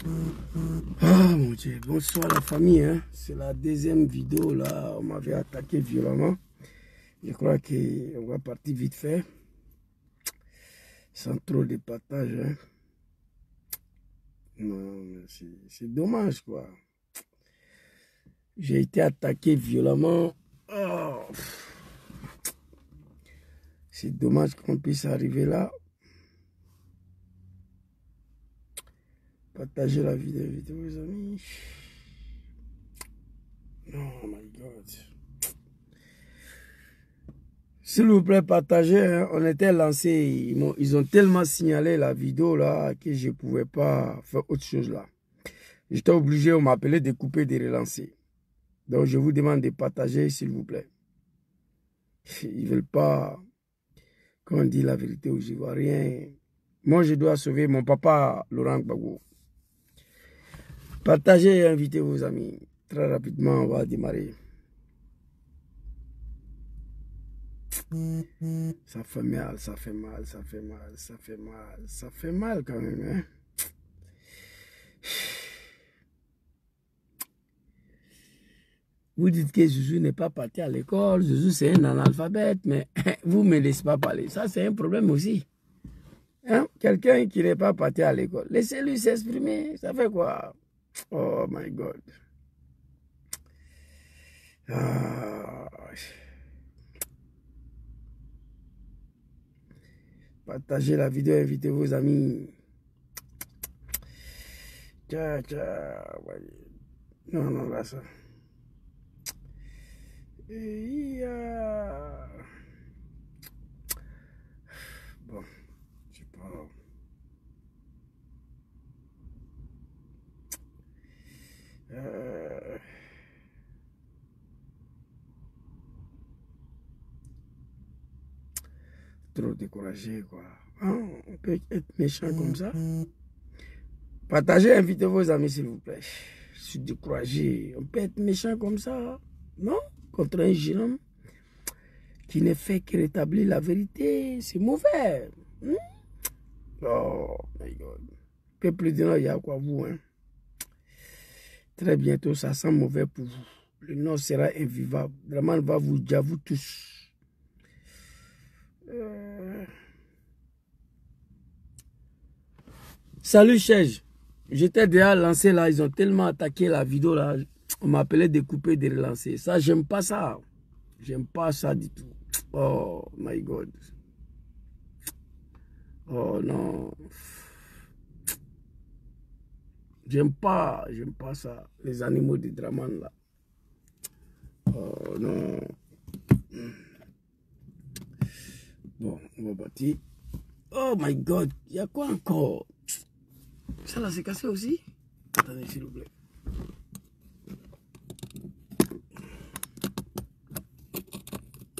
Ah mon Dieu, bonsoir la famille. Hein. C'est la deuxième vidéo là. On m'avait attaqué violemment. Je crois qu'on va partir vite fait. Sans trop de partage. Hein. Non, c'est dommage quoi. J'ai été attaqué violemment. Oh. C'est dommage qu'on puisse arriver là. Partagez la vidéo, invitez vos amis. Oh my God. S'il vous plaît, partagez. Hein. On était lancé. Ils ont tellement signalé la vidéo là que je ne pouvais pas faire autre chose là. J'étais obligé, on m'appelait de couper, de relancer. Donc je vous demande de partager, s'il vous plaît. Ils ne veulent pas qu'on dise la vérité aux Ivoiriens. Moi, je dois sauver mon papa Laurent Gbagbo. Partagez et invitez vos amis. Très rapidement, on va démarrer. Ça fait mal, ça fait mal, ça fait mal, ça fait mal. Ça fait mal quand même. Hein? Vous dites que Jésus n'est pas parti à l'école. Jésus, c'est un analphabète. Mais vous ne me laissez pas parler. Ça, c'est un problème aussi. Hein? Quelqu'un qui n'est pas parti à l'école. Laissez-lui s'exprimer. Ça fait quoi? Oh my God. Ah. Partagez la vidéo, invitez vos amis. Tiens, tiens. Non, non, là, ça. Bon, je sais pas. Trop découragé, quoi. Hein, on peut être méchant comme ça. Partagez, invitez vos amis, s'il vous plaît. Je suis découragé. On peut être méchant comme ça, non? Contre un jeune homme qui ne fait que rétablir la vérité. C'est mauvais. Oh, my God. Peuple du Nord, il y a quoi, vous, hein? Très bientôt, ça sent mauvais pour vous. Le Nord sera invivable. Vraiment, va vous dire, vous tous. Salut, Chej. J'étais déjà lancé là. Ils ont tellement attaqué la vidéo là. On m'appelait de couper, de relancer. Ça, j'aime pas ça. J'aime pas ça du tout. Oh, my God. Oh, non. J'aime pas ça. Les animaux de Draman là. Oh, non. Bon, on va bâtir. Oh my God, il y a quoi encore? Ça là, c'est cassé aussi? Attendez, s'il vous plaît.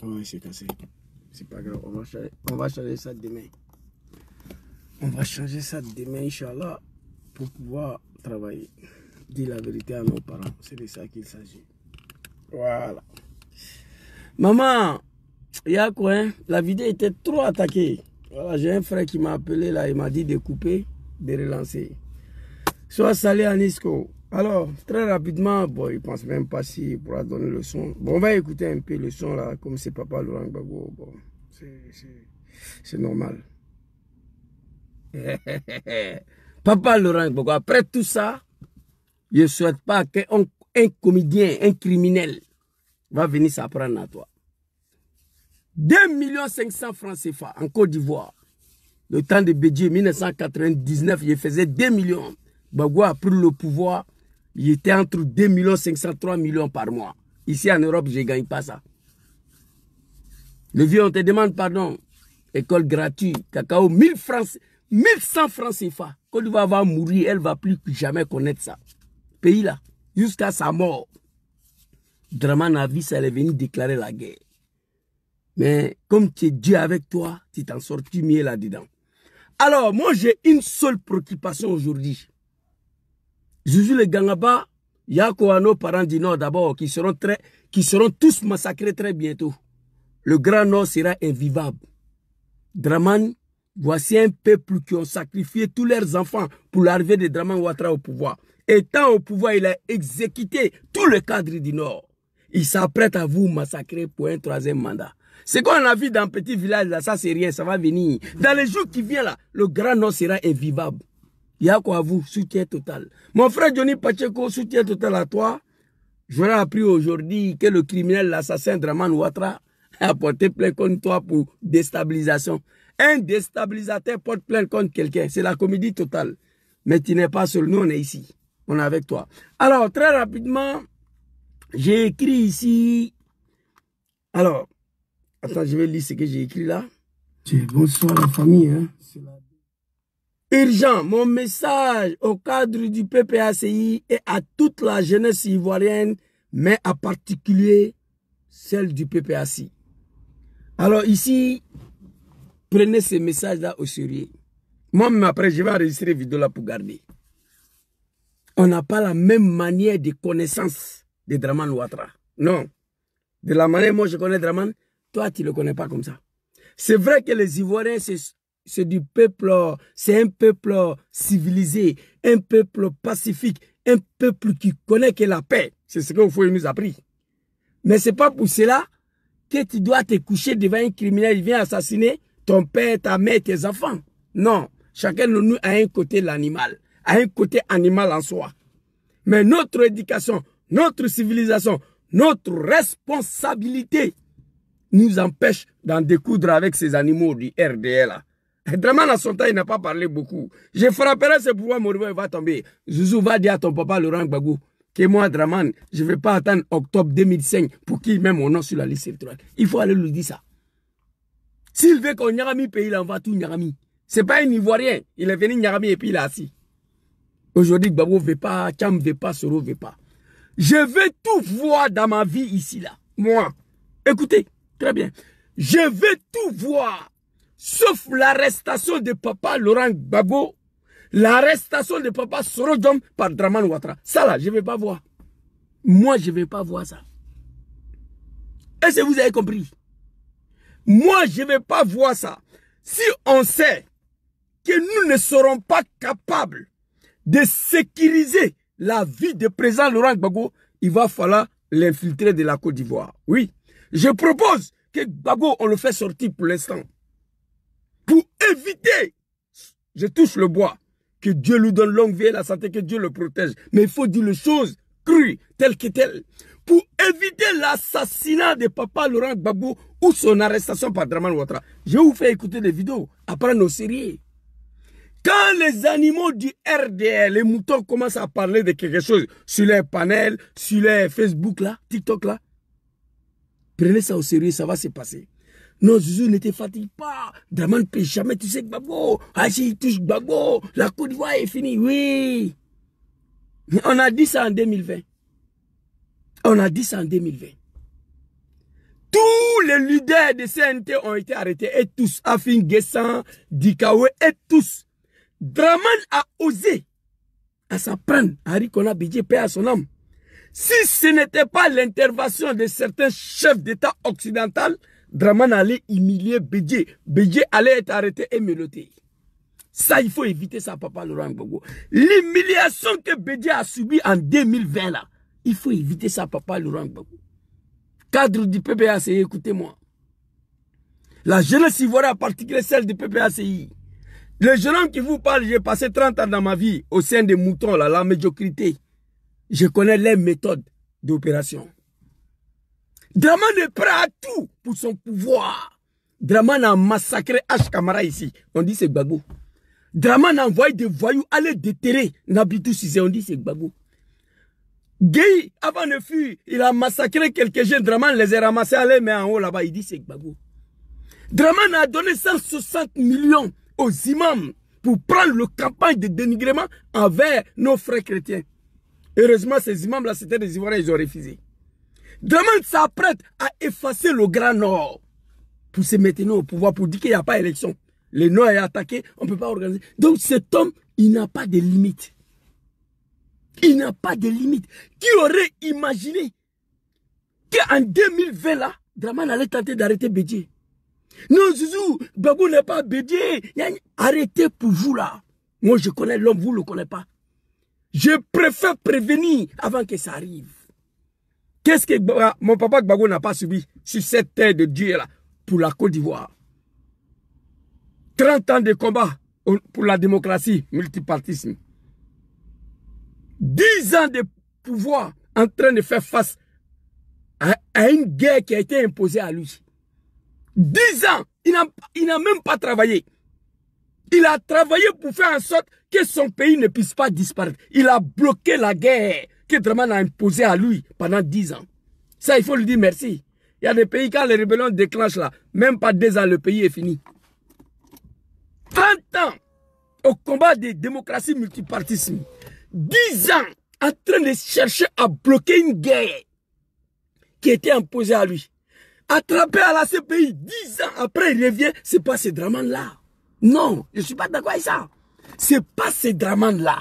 Oui, c'est cassé. C'est pas grave, on va changer ça demain. On va changer ça demain, Inch'Allah, pour pouvoir travailler. Dire la vérité à nos parents, c'est de ça qu'il s'agit. Voilà. Maman, il y a quoi, hein? La vidéo était trop attaquée. Voilà, j'ai un frère qui m'a appelé là, il m'a dit de couper, de relancer. Soit salé à Nisco. Alors, très rapidement, bon, il pense même pas s'il pourra donner le son. Bon, on va écouter un peu le son là, comme c'est papa Laurent Gbagbo. Bon, c'est normal. Papa Laurent Gbagbo, après tout ça, je ne souhaite pas qu'un comédien, un criminel, va venir s'apprendre à toi. 2 500 000 francs CFA en Côte d'Ivoire. Le temps de Bédié, 1999, il faisait 2 millions. Gbagbo a pris le pouvoir, il était entre 2 500 000 3 millions par mois. Ici en Europe, je ne gagne pas ça. Le vieux, on te demande pardon. École gratuite, cacao, 1100 francs CFA. Côte d'Ivoire va mourir, elle ne va plus jamais connaître ça. Pays là, jusqu'à sa mort. Draman a vu ça, elle est venue déclarer la guerre. Mais comme tu es Dieu avec toi, tu t'en sortis mieux là-dedans. Alors, moi, j'ai une seule préoccupation aujourd'hui. Jésus le Gangaba, Yako à nos parents du Nord d'abord, qui seront tous massacrés très bientôt. Le Grand Nord sera invivable. Draman, Voici un peuple qui ont sacrifié tous leurs enfants pour l'arrivée de Dramane Ouattara au pouvoir. Étant au pouvoir, il a exécuté tout le cadre du Nord. Il s'apprête à vous massacrer pour un 3e mandat. Ce qu'on a vu dans un petit village là, ça c'est rien, ça va venir. Dans les jours qui viennent là, le Grand Nord sera invivable. Il y a quoi à vous, soutien total. Mon frère Johnny Pacheco, soutien total à toi. J'aurais appris aujourd'hui que le criminel, l'assassin Dramane Ouattara a porté plainte contre toi pour déstabilisation. Un déstabilisateur porte plainte contre quelqu'un. C'est la comédie totale. Mais tu n'es pas seul. Nous, on est ici. On est avec toi. Alors, très rapidement, j'ai écrit ici. Alors, attends, je vais lire ce que j'ai écrit là. Bonsoir la famille. Hein. Urgent, mon message au cadre du PPACI et à toute la jeunesse ivoirienne, mais en particulier celle du PPACI. Alors ici, prenez ces messages-là au sérieux. Moi-même après, je vais enregistrer une vidéo là pour garder. On n'a pas la même manière de connaissance de Dramane Ouattara. Non. De la manière moi je connais Dramane, toi tu ne le connais pas comme ça. C'est vrai que les Ivoiriens, c'est du peuple, c'est un peuple civilisé, un peuple pacifique, un peuple qui connaît que la paix. C'est ce qu'il faut nous appris. Mais ce n'est pas pour cela que tu dois te coucher devant un criminel, il vient assassiner ton père, ta mère, tes enfants. Non. Chacun de nous a un côté l'animal, a un côté animal en soi. Mais notre éducation, notre civilisation, notre responsabilité nous empêche d'en découdre avec ces animaux du RDL. Dramane à son temps, il n'a pas parlé beaucoup. Je frapperai ce pouvoir, mon revers va tomber. Zouzou va dire à ton papa Laurent Gbagbo que moi, Dramane, je ne vais pas attendre octobre 2005 pour qu'il mette mon nom sur la liste électorale. Il faut aller lui dire ça. S'il veut qu'on Nyarami pays, il envoie tout Nyarami. Ce n'est pas un Ivoirien. Il est venu Nyarami et puis il est assis. Aujourd'hui, Gbagbo ne veut pas, Tcham ne veut pas, Soro ne veut pas. Je veux tout voir dans ma vie ici, là. Moi. Écoutez, très bien. Je veux tout voir. Sauf l'arrestation de papa Laurent Gbagbo, l'arrestation de papa Soro Diom par Dramane Ouattara. Ça là, je ne vais pas voir. Moi, je ne vais pas voir ça. Est-ce que vous avez compris? Moi, je ne vais pas voir ça. Si on sait que nous ne serons pas capables de sécuriser la vie de président Laurent Gbagbo, il va falloir l'infiltrer de la Côte d'Ivoire. Oui. Je propose que Gbagbo, on le fait sortir pour l'instant. Pour éviter, je touche le bois, que Dieu lui donne longue vie et la santé, que Dieu le protège. Mais il faut dire les choses crues, telles que telles. Pour éviter l'assassinat de papa Laurent Gbagbo ou son arrestation par Dramane Ouattara. Je vais vous faire écouter des vidéos, apprendre au sérieux. Quand les animaux du RDL, les moutons commencent à parler de quelque chose sur les panels, sur les Facebook là, TikTok là, prenez ça au sérieux, ça va se passer. Non, Zouzou, ne te fatigue pas. Dramane ne peut jamais toucher Gbagbo. Ah, si il touche Gbagbo, la Côte d'Ivoire est finie. Oui. On a dit ça en 2020. On a dit ça en 2020. Tous les leaders de CNT ont été arrêtés. Et tous. Afin Guessan, Dikawe, et tous. Dramane a osé à s'en prendre. Harry Kona Bidje, paix à son âme. Si ce n'était pas l'intervention de certains chefs d'État occidentaux, Dramane allait humilier Bédié. Bédié allait être arrêté et menotté. Ça, il faut éviter ça, papa Laurent Gbagbo. L'humiliation que Bédié a subie en 2020, là, il faut éviter ça, papa Laurent Gbagbo. Cadre du PPACI, écoutez-moi. La jeunesse ivoirienne, en particulier celle du PPACI. Les jeunes hommes qui vous parlent, j'ai passé 30 ans dans ma vie au sein des moutons, là, la médiocrité. Je connais les méthodes d'opération. Dramane est prêt à tout pour son pouvoir. Dramane a massacré H. Kamara ici. On dit c'est Gbagbo. Dramane a envoyé des voyous aller déterrer Nabitou Cissé. On dit c'est Gbagbo. Gueye, avant de fuir, il a massacré quelques jeunes. Dramane les a ramassés à les mains en haut là-bas. Il dit c'est Gbagbo. Dramane a donné 160 millions aux imams pour prendre le campagne de dénigrement envers nos frères chrétiens. Heureusement, ces imams-là, c'était des Ivoiriens, ils ont refusé. Dramane s'apprête à effacer le Grand Nord pour se maintenir au pouvoir, pour dire qu'il n'y a pas d'élection. Le Nord est attaqué, on ne peut pas organiser. Donc cet homme, il n'a pas de limite. Il n'a pas de limite. Qui aurait imaginé qu'en 2020, là, Dramane allait tenter d'arrêter Bédié? Non, Zouzou, Gbagbo n'est pas bédié. Arrêtez pour vous là. Moi, je connais l'homme, vous ne le connaissez pas. Je préfère prévenir avant que ça arrive. Qu'est-ce que mon papa Gbagbo n'a pas subi sur cette terre de Dieu là pour la Côte d'Ivoire? 30 ans de combat pour la démocratie, multipartisme. 10 ans de pouvoir en train de faire face à une guerre qui a été imposée à lui. 10 ans, il n'a même pas travaillé. Il a travaillé pour faire en sorte que son pays ne puisse pas disparaître. Il a bloqué la guerre que Dramane a imposée à lui pendant 10 ans. Ça, il faut lui dire merci. Il y a des pays, quand les rébellions déclenchent là, même pas 2 ans, le pays est fini. 30 ans au combat des démocraties multipartisme. 10 ans en train de chercher à bloquer une guerre qui était imposée à lui. Attrapé à la CPI, 10 ans après, il revient, c'est pas ces Dramane-là. Non, je ne suis pas d'accord avec ça. C'est pas ces Dramane-là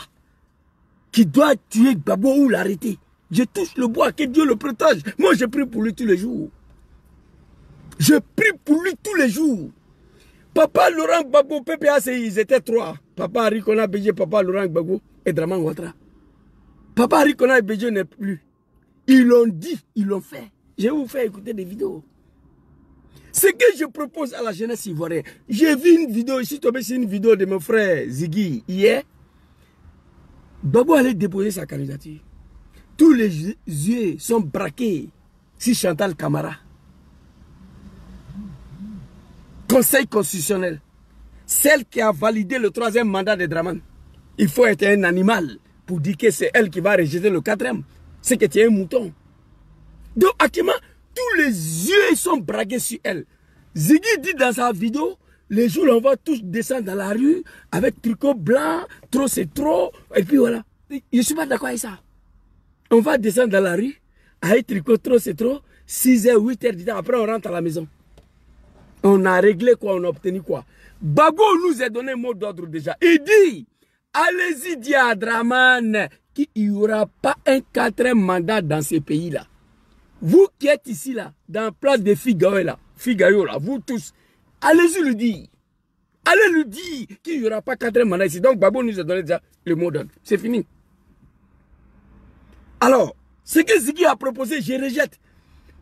qui doit tuer Gbagbo ou l'arrêter. Je touche le bois, que Dieu le protège. Moi, je prie pour lui tous les jours. Je prie pour lui tous les jours. Papa Laurent Gbagbo, PPAC, ils étaient 3. Papa Harikona Bédié, Papa Laurent Gbagbo et Dramane Ouattara. Papa Harikona Bédié n'est plus. Ils l'ont dit, ils l'ont fait. Je vais vous faire écouter des vidéos. Ce que je propose à la jeunesse ivoirienne, j'ai vu une vidéo, ici tombé sur une vidéo de mon frère Ziggy hier. Gbagbo allait déposer sa candidature. Tous les yeux sont braqués sur Chantal Camara. Conseil constitutionnel. Celle qui a validé le 3e mandat de Dramane. Il faut être un animal pour dire que c'est elle qui va rejeter le 4e. C'est que tu es un mouton. Donc, actuellement, tous les yeux sont braqués sur elle. Ziggy dit dans sa vidéo, les jours on va tous descendre dans la rue avec tricot blanc, trop c'est trop, et puis voilà. Je ne suis pas d'accord avec ça. On va descendre dans la rue avec tricot trop c'est trop, 6h, 8h du temps, après on rentre à la maison. On a réglé quoi, on a obtenu quoi. Gbagbo nous a donné un mot d'ordre déjà. Il dit, allez-y dire à Dramane qu'il n'y aura pas un 4e mandat dans ces pays-là. Vous qui êtes ici, là, dans la place de Figaro, là, vous tous, allez-y lui dire. Allez lui dire qu'il n'y aura pas 4e mandat ici. Donc, Gbagbo nous a donné déjà le mot d'ordre. C'est fini. Alors, ce que Ziggy a proposé, je rejette.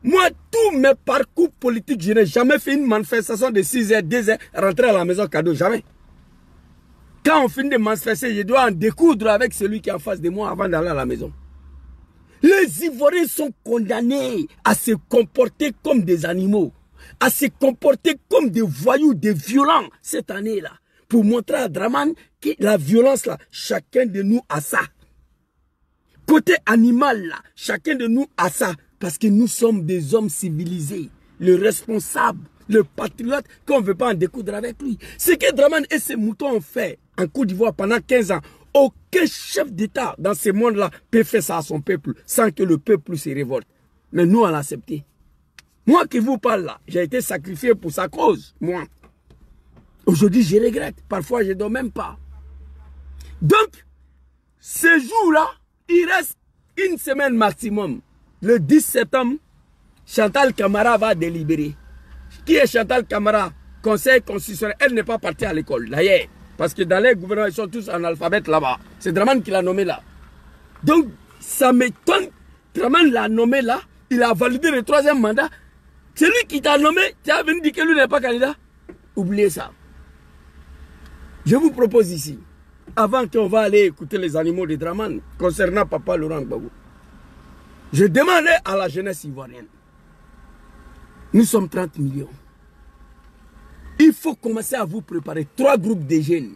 Moi, tous mes parcours politiques, je n'ai jamais fait une manifestation de 6h, 2h, rentrer à la maison cadeau, jamais. Quand on finit de manifester, je dois en découdre avec celui qui est en face de moi avant d'aller à la maison. Les Ivoiriens sont condamnés à se comporter comme des animaux, à se comporter comme des voyous, des violents cette année-là, pour montrer à Dramane que la violence, là, chacun de nous a ça. Côté animal, là, chacun de nous a ça, parce que nous sommes des hommes civilisés, le responsable, le patriote, qu'on ne veut pas en découdre avec lui. Ce que Dramane et ses moutons ont fait en Côte d'Ivoire pendant 15 ans, aucun chef d'État dans ce monde-là peut faire ça à son peuple sans que le peuple se révolte. Mais nous, on l'a accepté. Moi qui vous parle là, j'ai été sacrifié pour sa cause, moi. Aujourd'hui, je regrette. Parfois, je ne dors même pas. Donc, ce jour-là, il reste une semaine maximum. Le 10 septembre, Chantal Camara va délibérer. Qui est Chantal Camara? Conseil constitutionnel. Elle n'est pas partie à l'école, d'ailleurs. Parce que dans les gouvernements, ils sont tous analphabètes là-bas. C'est Dramane qui l'a nommé là. Donc, ça m'étonne. Dramane l'a nommé là. Il a validé le 3e mandat. C'est lui qui t'a nommé. Tu as venu dire que lui n'est pas candidat. Oubliez ça. Je vous propose ici, avant qu'on va aller écouter les animaux de Dramane, concernant Papa Laurent Gbagbo, je demandais à la jeunesse ivoirienne. Nous sommes 30 millions. Il faut commencer à vous préparer 3 groupes de jeunes.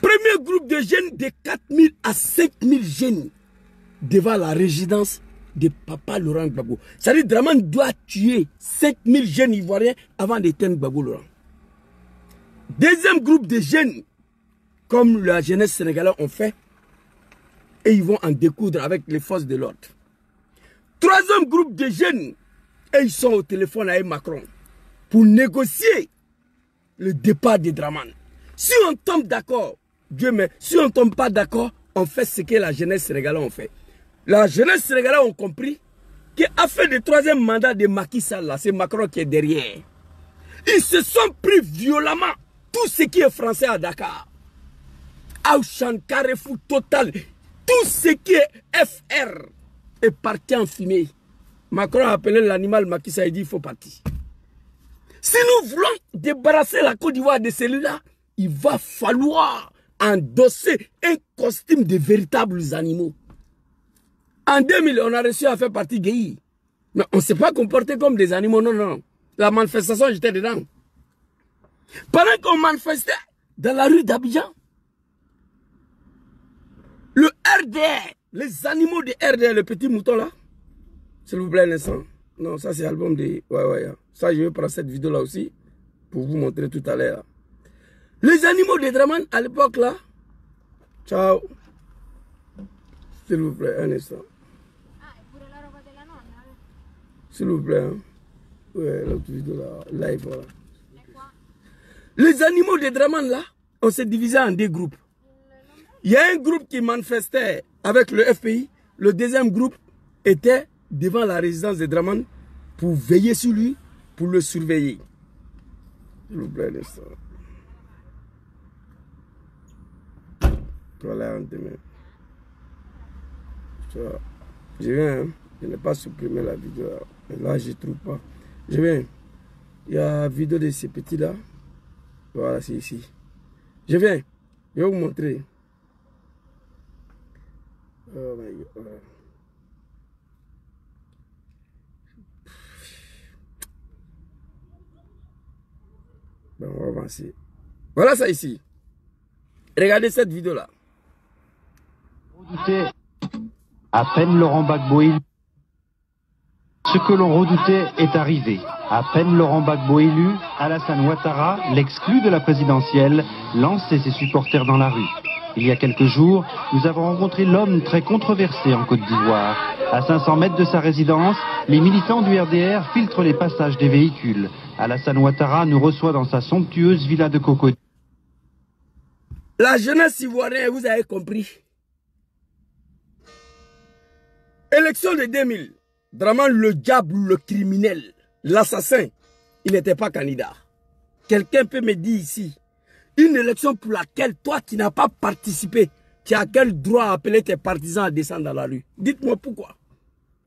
Premier groupe de jeunes de 4 000 à 5 000 jeunes devant la résidence de Papa Laurent Gbagbo. C'est-à-dire que Dramane doit tuer 5 000 jeunes ivoiriens avant d'éteindre Gbagbo Laurent. Deuxième groupe de jeunes, comme la jeunesse sénégalaise ont fait, et ils vont en découdre avec les forces de l'ordre. Troisième groupe de jeunes, et ils sont au téléphone avec Macron pour négocier le départ de Dramane. Si on tombe d'accord, Dieu merci, si on ne tombe pas d'accord, on fait ce que la jeunesse sénégalaise a fait. La jeunesse sénégalaise a compris qui a fait le troisième mandat de Macky Sall, là, c'est Macron qui est derrière. Ils se sont pris violemment tout ce qui est français à Dakar. Auchan, Carrefour, Total, tout ce qui est FR est parti en fumée. Macron a appelé l'animal Macky Sall, il dit il faut partir. Si nous voulons débarrasser la Côte d'Ivoire de celui-là, il va falloir endosser un costume de véritables animaux. En 2000, on a réussi à faire partie Guéhi. Mais on ne s'est pas comporté comme des animaux, non, non. La manifestation, j'étais dedans. Pendant qu'on manifestait dans la rue d'Abidjan, le RDR, les animaux de RDR, le petit mouton là, s'il vous plaît, un instant. Non, ça c'est l'album de... Ouais. Ça, je vais prendre cette vidéo là aussi pour vous montrer tout à l'heure. Les animaux de Draman à l'époque là. Ciao. S'il vous plaît, un instant. S'il vous plaît. Hein. Ouais, l'autre vidéo là. Live, voilà. Les animaux de Draman là, on s'est divisé en deux groupes. Il y a un groupe qui manifestait avec le FPI. Le deuxième groupe était devant la résidence de Draman pour veiller sur lui, pour le surveiller. S'il vous plaît, l'instant. Voilà, un demain. Je viens, hein. Je n'ai pas supprimé la vidéo. Mais là, je ne trouve pas. Je viens. Il y a la vidéo de ces petits-là. Voilà, c'est ici. Je viens. Je vais vous montrer. Oh my God. Ben, on va avancer. Voilà ça ici. Regardez cette vidéo-là. À peine Laurent Gbagbo élu, ce que l'on redoutait est arrivé. À peine Laurent Gbagbo élu, Alassane Ouattara, l'exclu de la présidentielle, lançait ses supporters dans la rue. Il y a quelques jours, nous avons rencontré l'homme très controversé en Côte d'Ivoire. À 500 mètres de sa résidence, les militants du RDR filtrent les passages des véhicules. Alassane Ouattara nous reçoit dans sa somptueuse villa de Cocody. La jeunesse ivoirienne, vous avez compris. Élection de 2000. Draman, le diable, le criminel, l'assassin, il n'était pas candidat. Quelqu'un peut me dire ici, une élection pour laquelle toi qui n'as pas participé, tu as quel droit à appeler tes partisans à descendre dans la rue? Dites-moi pourquoi.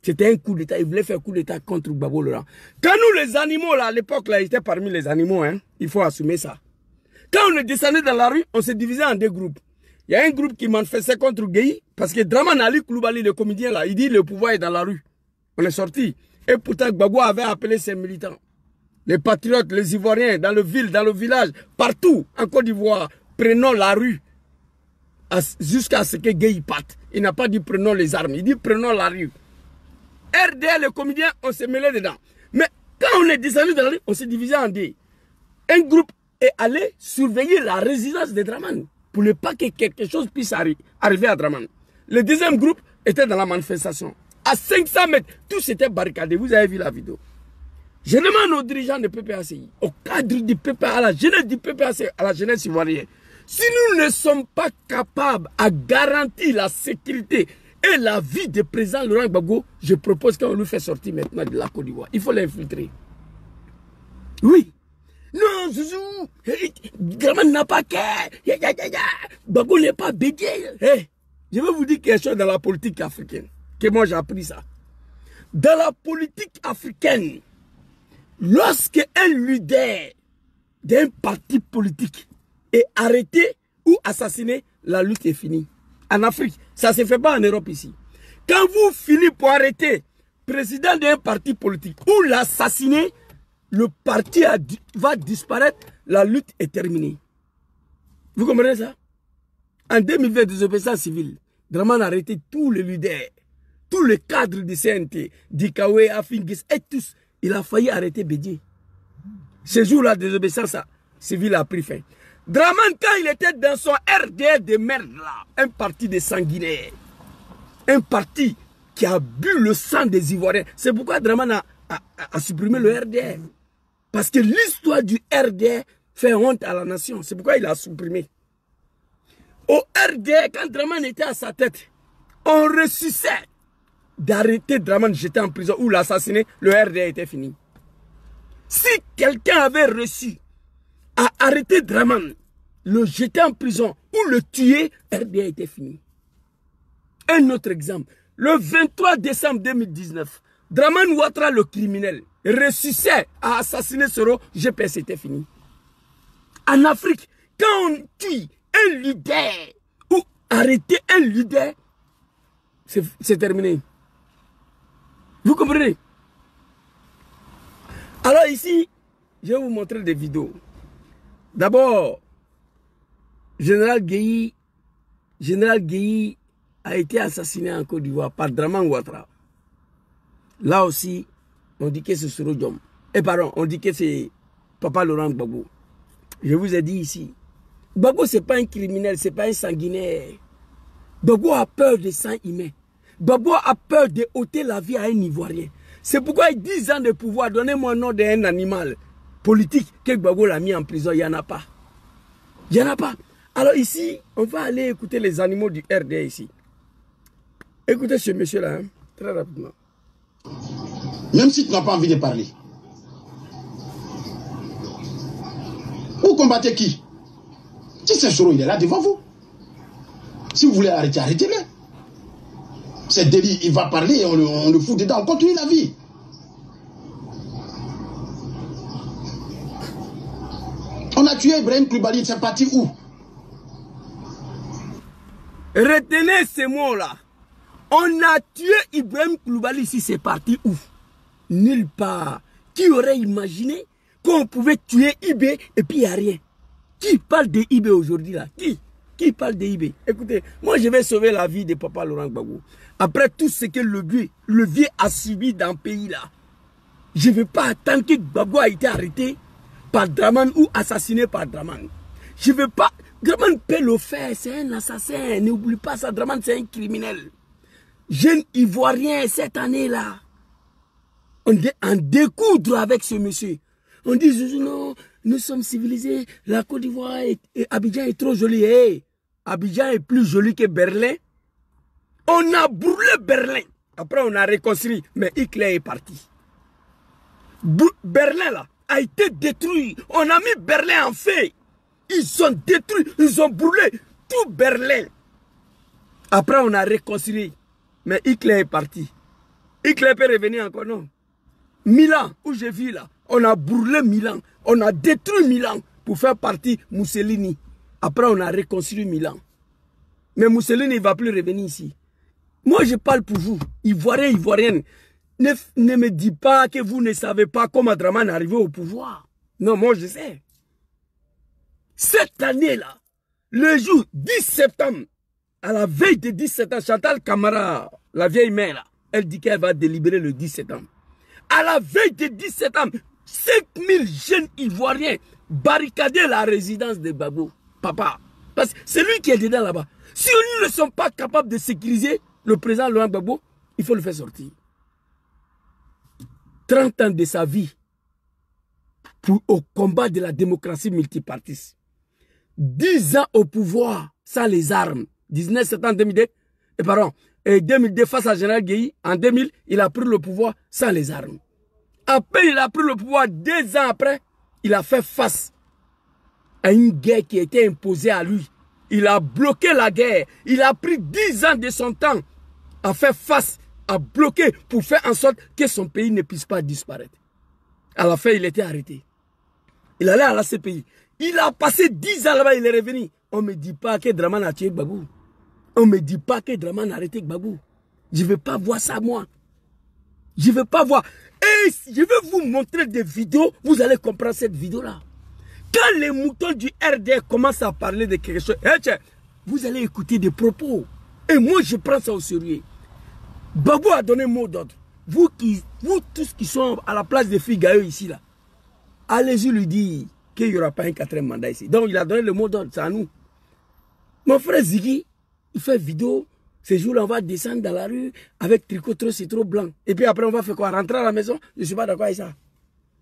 C'était un coup d'État, il voulait faire un coup d'État contre Gbagbo Laurent. Quand nous les animaux, là, à l'époque, là, ils étaient parmi les animaux, hein, il faut assumer ça. Quand on est descendu dans la rue, on s'est divisé en deux groupes. Il y a un groupe qui manifestait contre Gueye, parce que Draman Ali Koulibaly, le comédien là, il dit le pouvoir est dans la rue. On est sorti. Et pourtant, Gbagbo avait appelé ses militants. Les patriotes, les Ivoiriens, dans le ville, dans le village, partout, en Côte d'Ivoire, prenons la rue. Jusqu'à ce que Gueye parte. Il n'a pas dit prenons les armes, il dit prenons la rue. RDR, le comédien, on s'est mêlé dedans. Mais quand on est descendu dans la rue, on s'est divisé en deux. Un groupe est allé surveiller la résidence de Draman pour ne pas que quelque chose puisse arriver à Draman. Le deuxième groupe était dans la manifestation. À 500 mètres, tout s'était barricadé. Vous avez vu la vidéo. Je demande aux dirigeants de PPACI, au cadre du PPA, à la jeunesse du PPACI, à la jeunesse ivoirienne, si nous ne sommes pas capables à garantir la sécurité et la vie du président Laurent Gbagbo, je propose qu'on lui fait sortir maintenant de la Côte d'Ivoire. Il faut l'infiltrer. Oui. Non, Zouzou, Draman n'a pas qu'à. Gbagbo n'est pas bédié. Hey, je vais vous dire quelque chose dans la politique africaine, que moi j'ai appris ça. Dans la politique africaine, lorsque un leader d'un parti politique est arrêté ou assassiné, la lutte est finie. En Afrique, ça ne se fait pas en Europe ici. Quand vous finissez pour arrêter le président d'un parti politique ou l'assassiner, le parti va disparaître, la lutte est terminée. Vous comprenez ça? En 2020, désobéissance civile, Draman a arrêté tous les leaders, tous les cadres du CNT, Dikawe, Afingis et tous. Il a failli arrêter Bédié. Ce jour-là, désobéissance civile a pris fin. Draman, quand il était dans son RDR de merde, là, un parti de sanguinaires, un parti qui a bu le sang des Ivoiriens. C'est pourquoi Draman a supprimé le RDR. Parce que l'histoire du RDR fait honte à la nation. C'est pourquoi il a supprimé. Au RDR, quand Draman était à sa tête, on ressuscitait d'arrêter Dramane, jeter en prison ou l'assassiner, le RDA était fini. Si quelqu'un avait reçu à arrêter Dramane, le jeter en prison ou le tuer, RDA était fini. Un autre exemple, le 23 décembre 2019, Dramane Ouattara, le criminel, réussissait à assassiner Soro, GPS était fini. En Afrique, quand on tue un leader ou arrêter un leader, c'est terminé. Vous comprenez? Alors ici, je vais vous montrer des vidéos. D'abord, Général Guéhi a été assassiné en Côte d'Ivoire par Dramane Ouattara. Là aussi, on dit que c'est Soro Diom. Et pardon, on dit que c'est Papa Laurent Gbagbo. Je vous ai dit ici, Gbagbo c'est pas un criminel, c'est pas un sanguinaire. Gbagbo a peur de sang humain. Gbagbo a peur de ôter la vie à un Ivoirien. C'est pourquoi il 10 ans de pouvoir, donnez-moi le nom d'un animal politique que Gbagbo l'a mis en prison, il n'y en a pas. Il n'y en a pas. Alors ici, on va aller écouter les animaux du RDA ici. Écoutez ce monsieur-là, hein, très rapidement. Même si tu n'as pas envie de parler. Vous combattez qui? Si c'est Soro, il est là devant vous. Si vous voulez arrêter, arrêtez-le. C'est délit, il va parler et on le fout dedans, on continue la vie. On a tué Ibrahim Koulibaly, c'est parti où? Retenez ces mots-là. On a tué Ibrahim Koulibaly, ici c'est parti où? Nulle part. Qui aurait imaginé qu'on pouvait tuer IB et puis il n'y a rien? Qui parle de IB aujourd'hui là? Qui parle de IB? Écoutez, moi je vais sauver la vie de Papa Laurent Gbagbo. Après tout ce que le vieux a subi dans le pays là. Je ne vais pas attendre que Gbagbo a été arrêté par Dramane ou assassiné par Dramane. Je ne veux pas. Dramane peut le faire, c'est un assassin. N'oublie pas ça, Dramane c'est un criminel. Jeune Ivoirien cette année-là. En découdre avec ce monsieur. On dit non, nous sommes civilisés, la Côte d'Ivoire et Abidjan est trop joli. Hey, Abidjan est plus joli que Berlin. On a brûlé Berlin. Après on a reconstruit, mais Hitler est parti. Berlin là a été détruit. On a mis Berlin en feu. Ils ont détruit, ils ont brûlé tout Berlin. Après on a reconstruit, mais Hitler est parti. Hitler peut revenir encore, non? Milan, où j'ai vu là, on a brûlé Milan, on a détruit Milan pour faire partie Mussolini. Après, on a reconstruit Milan. Mais Mussolini ne va plus revenir ici. Moi, je parle pour vous, Ivoiriens, Ivoiriennes. Ne me dites pas que vous ne savez pas comment Dramane est arrivé au pouvoir. Non, moi, je sais. Cette année-là, le jour 10 septembre, à la veille de 10 septembre, Chantal Camara, la vieille mère, là, elle dit qu'elle va délibérer le 10 septembre. À la veille de 10 septembre, 5000 jeunes Ivoiriens barricadaient la résidence de Gbagbo. Papa, parce que c'est lui qui est dedans là-bas. Si nous ne sommes pas capables de sécuriser le président Laurent Gbagbo, il faut le faire sortir. 30 ans de sa vie au combat de la démocratie multipartiste. 10 ans au pouvoir sans les armes. 19 septembre 2002, et 2002 face à Général Guéhi, en 2000, il a pris le pouvoir sans les armes. Après, il a pris le pouvoir 2 ans après, il a fait face à une guerre qui était imposée à lui. Il a bloqué la guerre. Il a pris 10 ans de son temps à faire face, à bloquer pour faire en sorte que son pays ne puisse pas disparaître. À la fin, il était arrêté. Il allait à la CPI. Il a passé 10 ans là-bas, il est revenu. On ne me dit pas que Dramane a tué Gbagbo. On ne me dit pas que Dramane a arrêté Gbagbo. Je ne veux pas voir ça, moi. Je ne veux pas voir. Et je vais vous montrer des vidéos, vous allez comprendre cette vidéo-là. Quand les moutons du RD commencent à parler de quelque chose, vous allez écouter des propos. Et moi, je prends ça au sérieux. Gbagbo a donné un mot d'ordre. Vous tous qui sont à la place de Figayo ici, là, allez-y lui dire qu'il n'y aura pas un 4e mandat ici. Donc, il a donné le mot d'ordre, c'est à nous. Mon frère Ziggy, il fait vidéo. Ces jours-là, on va descendre dans la rue avec tricot trop, c'est trop blanc. Et puis après, on va faire quoi? Rentrer à la maison? Je ne suis pas d'accord avec ça.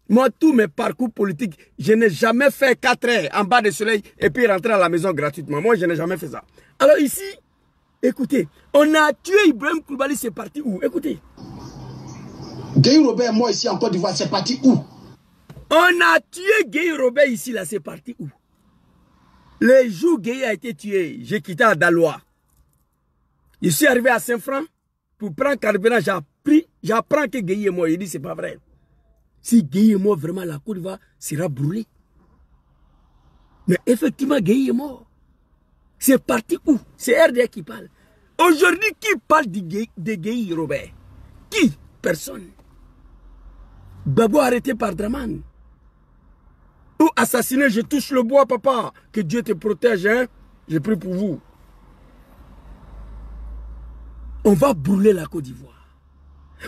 Moi, tous mes parcours politiques, je n'ai jamais fait 4 heures en bas du soleil et puis rentrer à la maison gratuitement. Moi, je n'ai jamais fait ça. Alors ici, Écoutez, on a tué Ibrahim Koulibaly, c'est parti où? Écoutez. Gueye Robert, moi ici en Côte d'Ivoire, c'est parti où? On a tué Gueye Robert ici, là, c'est parti où? Le jour où Gueye a été tué, j'ai quitté Adaloa. Je suis arrivé à Saint-Franc pour prendre carburant, j'apprends que Gueye est mort. Il dit, c'est pas vrai. Si Gueye est mort, vraiment, la Côte d'Ivoire sera brûlée. Mais effectivement, Gueye est mort. C'est parti où? C'est RDA qui parle. Aujourd'hui, qui parle de Gueye Robert? Qui? Personne. Babo arrêté par Draman. Ou assassiné, je touche le bois, papa. Que Dieu te protège, hein. Je prie pour vous. On va brûler la Côte d'Ivoire.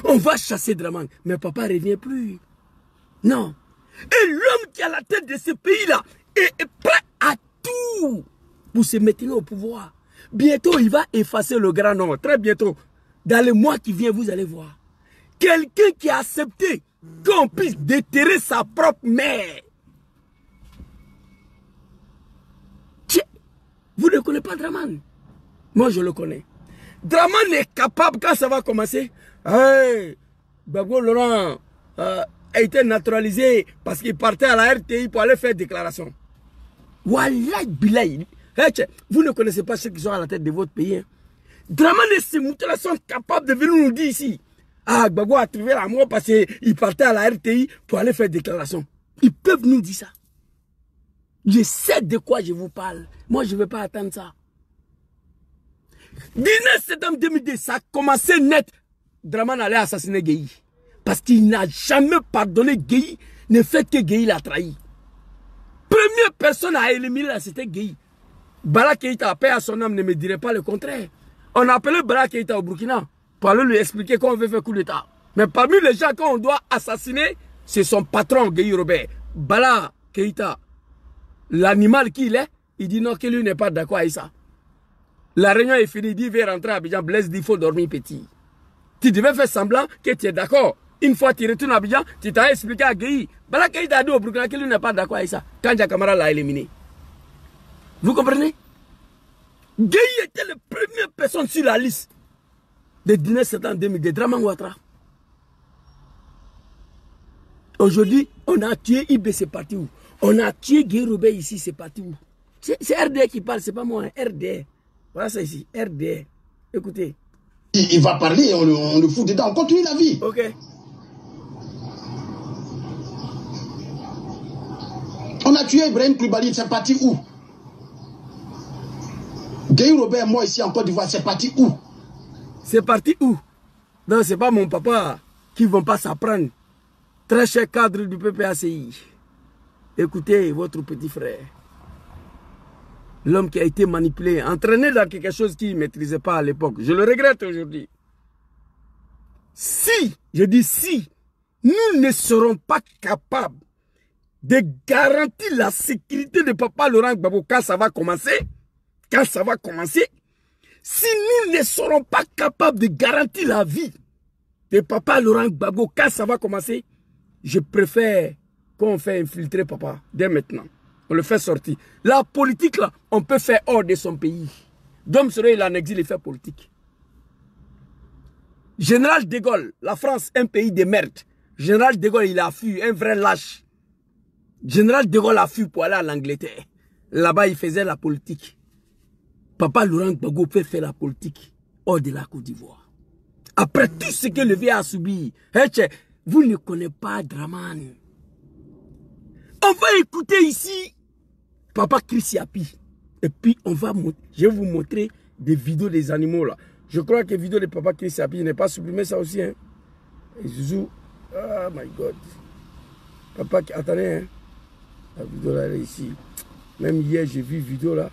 On va chasser Draman. Mais papa ne revient plus. Non. Et l'homme qui a la tête de ce pays-là est prêt à tout pour se maintenir au pouvoir. Bientôt, il va effacer le grand nom. Très bientôt. Dans les mois qui viennent, vous allez voir. Quelqu'un qui a accepté qu'on puisse déterrer sa propre mère. Tiens, vous ne connaissez pas Draman? Moi, je le connais. Draman est capable, quand ça va commencer, hey, Gbagbo Laurent a été naturalisé parce qu'il partait à la RTI pour aller faire déclaration. Wallah Bilay. Hey, vous ne connaissez pas ceux qui sont à la tête de votre pays. Hein. Draman et ces moutons sont capables de venir nous dire ici. Ah, Gbagbo a trouvé la mort parce qu'il partait à la RTI pour aller faire déclaration. Ils peuvent nous dire ça. Je sais de quoi je vous parle. Moi, je ne vais pas attendre ça. 19 septembre 2002, ça a commencé net. Draman allait assassiner Gueye. Parce qu'il n'a jamais pardonné Gueye, ne fait que Gueye l'a trahi. Première personne à éliminer là, c'était Gueye. Bala Keïta, paix à son âme, ne me dirait pas le contraire. On a appelé Bala Keïta au Burkina pour aller lui expliquer qu'on veut faire coup d'état. Mais parmi les gens qu'on doit assassiner, c'est son patron, Gueye Robert. Bala Keïta, l'animal qu'il est, il dit non, que lui n'est pas d'accord avec ça. La réunion est finie, il dit, viens rentrer à Abidjan, Blaise dit, il faut dormir petit. Tu devais faire semblant que tu es d'accord. Une fois tu retournes à Abidjan, tu t'as expliqué à Gueye. Bala Keïta a dit au Burkina que lui n'est pas d'accord avec ça. Kanja Kamara l'a éliminé. Vous comprenez? Gueye était la première personne sur la liste de 19 septembre 2002, Draman Ouattara. Aujourd'hui, on a tué IB, c'est parti où? On a tué Gueye Robert ici, c'est parti où? C'est RDA qui parle, c'est pas moi, hein, RDA. Voilà ça ici, RDA. Écoutez. Il va parler, on le fout dedans, on continue la vie. Ok. On a tué Ibrahim Koulibaly, c'est parti où? Gueye Robert, moi ici en Côte d'Ivoire, c'est parti où? C'est parti où? Non, c'est pas mon papa qui ne vont pas s'apprendre. Très cher cadre du PPACI. Écoutez votre petit frère. L'homme qui a été manipulé, entraîné dans quelque chose qu'il ne maîtrisait pas à l'époque. Je le regrette aujourd'hui. Si, je dis si, nous ne serons pas capables de garantir la sécurité de papa Laurent Gbagbo quand ça va commencer, si nous ne serons pas capables de garantir la vie de papa Laurent Gbagbo quand ça va commencer, je préfère qu'on fait infiltrer papa dès maintenant. On le fait sortir. La politique, là, on peut faire hors de son pays. Dom Soroy, il en exil et fait politique. Général de Gaulle, la France, un pays de merde. Général de Gaulle, il a fui, un vrai lâche. Général de Gaulle a fui pour aller à l'Angleterre. Là-bas, il faisait la politique. Papa Laurent Gbagbo peut faire la politique hors de la Côte d'Ivoire. Après tout ce que le vieux a subi, vous ne connaissez pas Draman. On va écouter ici Papa Chris Yapi. Et puis je vais vous montrer des vidéos des animaux là. Je crois que les vidéos de Papa Chris Yapi n'est pas supprimé ça aussi. Hein. Et Zouzou. Oh my God. Papa, attendez. Hein. La vidéo là elle est ici. Même hier j'ai vu vidéo là.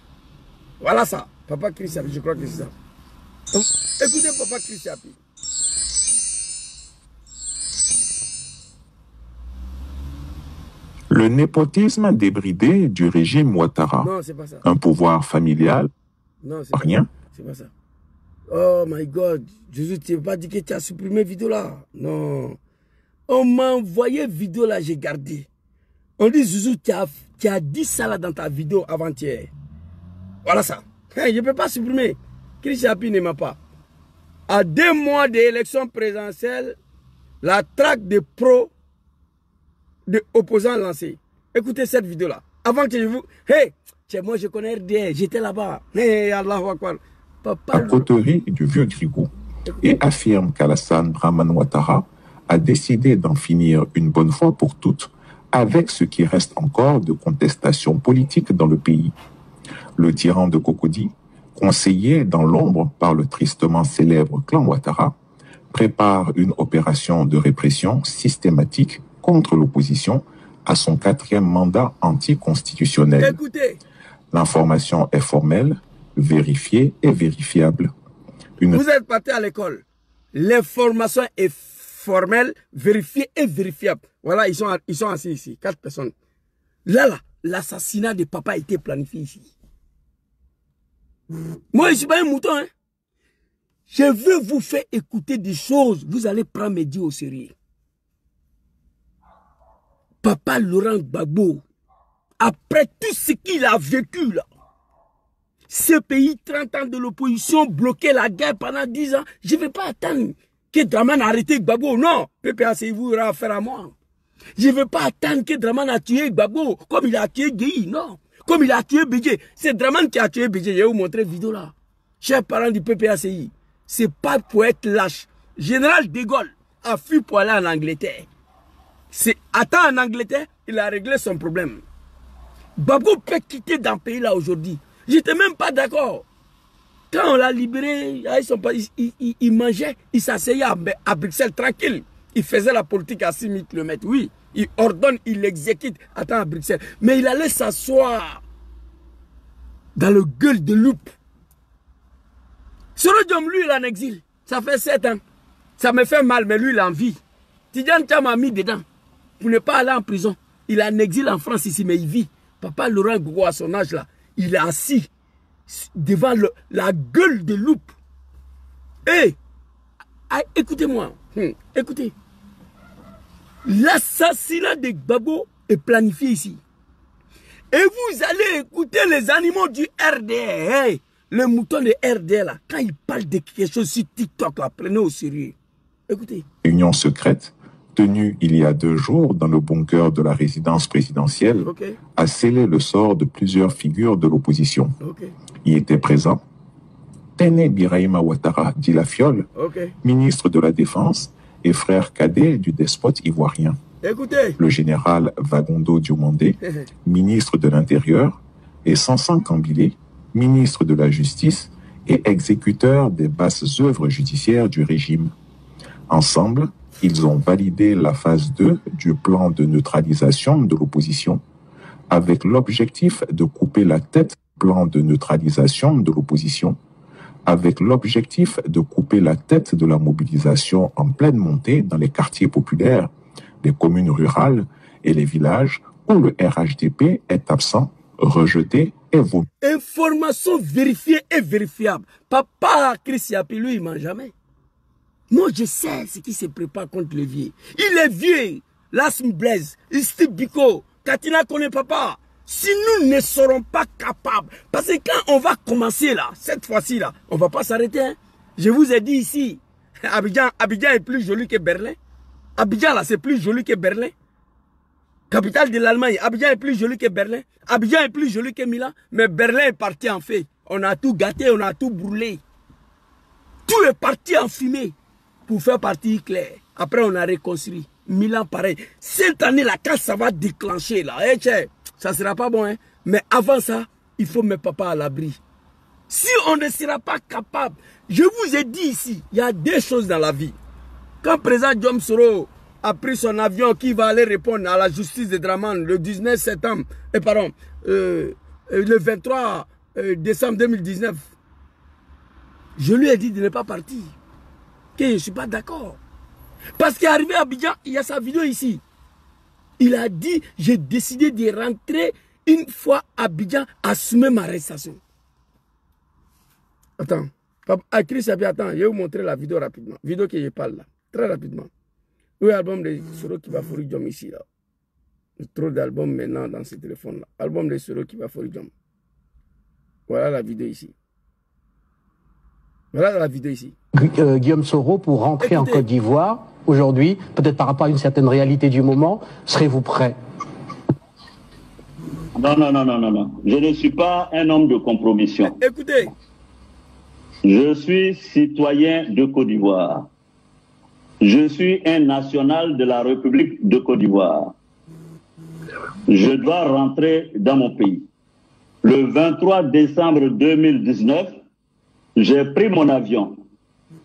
Voilà ça. Papa Chris Yapi, je crois que c'est ça. Donc, écoutez Papa Chris Yapi. Le népotisme débridé du régime Ouattara. Non, c'est pas ça. Un pouvoir familial. Non, c'est rien. C'est pas ça. Oh my God. Jésus, tu n'as pas dit que tu as supprimé vidéo là. Non. On m'a envoyé vidéo là, j'ai gardé. On dit, Zouzou, tu as dit ça là dans ta vidéo avant-hier. Voilà ça. Hey, je ne peux pas supprimer. Chris Yapi ne m'a pas. À 2 mois d'élection présidentielle, la traque de opposants lancée. Écoutez cette vidéo-là. Avant que je vous... Hey, moi je connais RDR, j'étais là-bas. Hey, Allahu Akbar. À coterie du vieux Grigou et affirme qu'Alassane Draman Ouattara a décidé d'en finir une bonne fois pour toutes avec ce qui reste encore de contestation politique dans le pays. Le tyran de Cocody, conseillé dans l'ombre par le tristement célèbre clan Ouattara, prépare une opération de répression systématique contre l'opposition à son 4e mandat anticonstitutionnel. Écoutez. L'information est formelle, vérifiée et vérifiable. Vous êtes parti à l'école. L'information est formelle, vérifiée et vérifiable. Voilà, ils sont assis ici, 4 personnes. Là, l'assassinat de papa a été planifié ici. Moi, je ne suis pas un mouton. Hein. Je veux vous faire écouter des choses. Vous allez prendre mes dits au sérieux. Papa Laurent Gbagbo, après tout ce qu'il a vécu là, ce pays, 30 ans de l'opposition, bloqué la guerre pendant 10 ans, je ne vais pas attendre que Draman a arrêté Gbagbo. Non, PPAC, vous aurez affaire à moi. Je ne vais pas attendre que Draman a tué Gbagbo comme il a tué Gueye. Non, comme il a tué Bédié. C'est Draman qui a tué Bédié. Je vais vous montrer la vidéo là. Chers parents du PPACI, ce n'est pas pour être lâche. Général de Gaulle a fui pour aller en Angleterre. Attends, en Angleterre, il a réglé son problème. Gbagbo peut quitter dans le pays là aujourd'hui. Je n'étais même pas d'accord. Quand on l'a libéré, il mangeait, il s'asseyait à Bruxelles tranquille. Il faisait la politique à 6000 km. Oui, il ordonne, il exécute. Attends, à Bruxelles. Mais il allait s'asseoir dans le gueule de loupe. Soro Diom, lui, il est en exil. Ça fait 7 ans. Ça me fait mal, mais lui, il a envie. Tidjane Thiam m'a mis dedans. Pour ne pas aller en prison. Il est en exil en France ici, mais il vit. Papa Laurent Gbagbo, à son âge là, il est assis devant la gueule de loupe. Hé, écoutez-moi. Écoutez. L'assassinat de Gbagbo est planifié ici. Et vous allez écouter les animaux du RDR. Hey, le mouton de RDR là, quand il parle de quelque chose sur TikTok là, prenez au sérieux. Écoutez. Réunion secrète tenue il y a 2 jours dans le bunker de la résidence présidentielle, a scellé le sort de plusieurs figures de l'opposition. Y étaient présents Téné Birahima Ouattara dit la Fiole, ministre de la Défense et frère cadet du despote ivoirien. Écoutez. Le général Vagondo Diomandé, ministre de l'Intérieur, et Sansan Kambilé, ministre de la Justice et exécuteur des basses œuvres judiciaires du régime. Ensemble, ils ont validé la phase 2 du plan de neutralisation de l'opposition avec l'objectif de couper la tête du plan de neutralisation de l'opposition avec l'objectif de couper la tête de la mobilisation en pleine montée dans les quartiers populaires, les communes rurales et les villages où le RHDP est absent, rejeté et vomi. Information vérifiée et vérifiable. Papa Chris Yapi, lui, il ne ment jamais. Moi, je sais ce qui se prépare contre le vieux. Il est vieux. Lasm Blaise, Steve Biko, Katina connaît papa. Si nous ne serons pas capables, parce que quand on va commencer là, cette fois-ci là, on ne va pas s'arrêter. Hein. Je vous ai dit ici, Abidjan est plus joli que Berlin. Abidjan là, c'est plus joli que Berlin. Capitale de l'Allemagne, Abidjan est plus joli que Berlin. Abidjan est plus joli que Milan. Mais Berlin est parti en feu. On a tout gâté, on a tout brûlé. Tout est parti en fumée pour faire partie Hitler. Après, on a reconstruit. Milan, pareil. Cette année, là, quand ça va déclencher, là, ça ne sera pas bon. Hein? Mais avant ça, il faut mettre papa à l'abri. Si on ne sera pas capable, je vous ai dit ici, il y a 2 choses dans la vie. Quand président Jom Soro a pris son avion qui va aller répondre à la justice de Draman le 19 septembre, le 23 décembre 2019, je lui ai dit de ne pas partir. Que je ne suis pas d'accord. Parce qu'il est arrivé à Abidjan, il y a sa vidéo ici. Il a dit, j'ai décidé de rentrer une fois à Abidjan, assumer ma arrestation. Attends. Chris Yapi, attends, je vais vous montrer la vidéo rapidement. Vidéo que je parle là. Très rapidement. Oui, album de Soro qui va fourrer Jom ici là. Trop d'albums maintenant dans ce téléphone là. Album de Soro qui va fourrer Jom. Voilà la vidéo ici. Voilà la vidéo ici. Guillaume Soro, pour rentrer en Côte d'Ivoire, aujourd'hui, peut-être par rapport à une certaine réalité du moment, serez-vous prêt? Non. Je ne suis pas un homme de compromission. Écoutez. Je suis citoyen de Côte d'Ivoire. Je suis un national de la République de Côte d'Ivoire. Je dois rentrer dans mon pays. Le 23 décembre 2019, j'ai pris mon avion,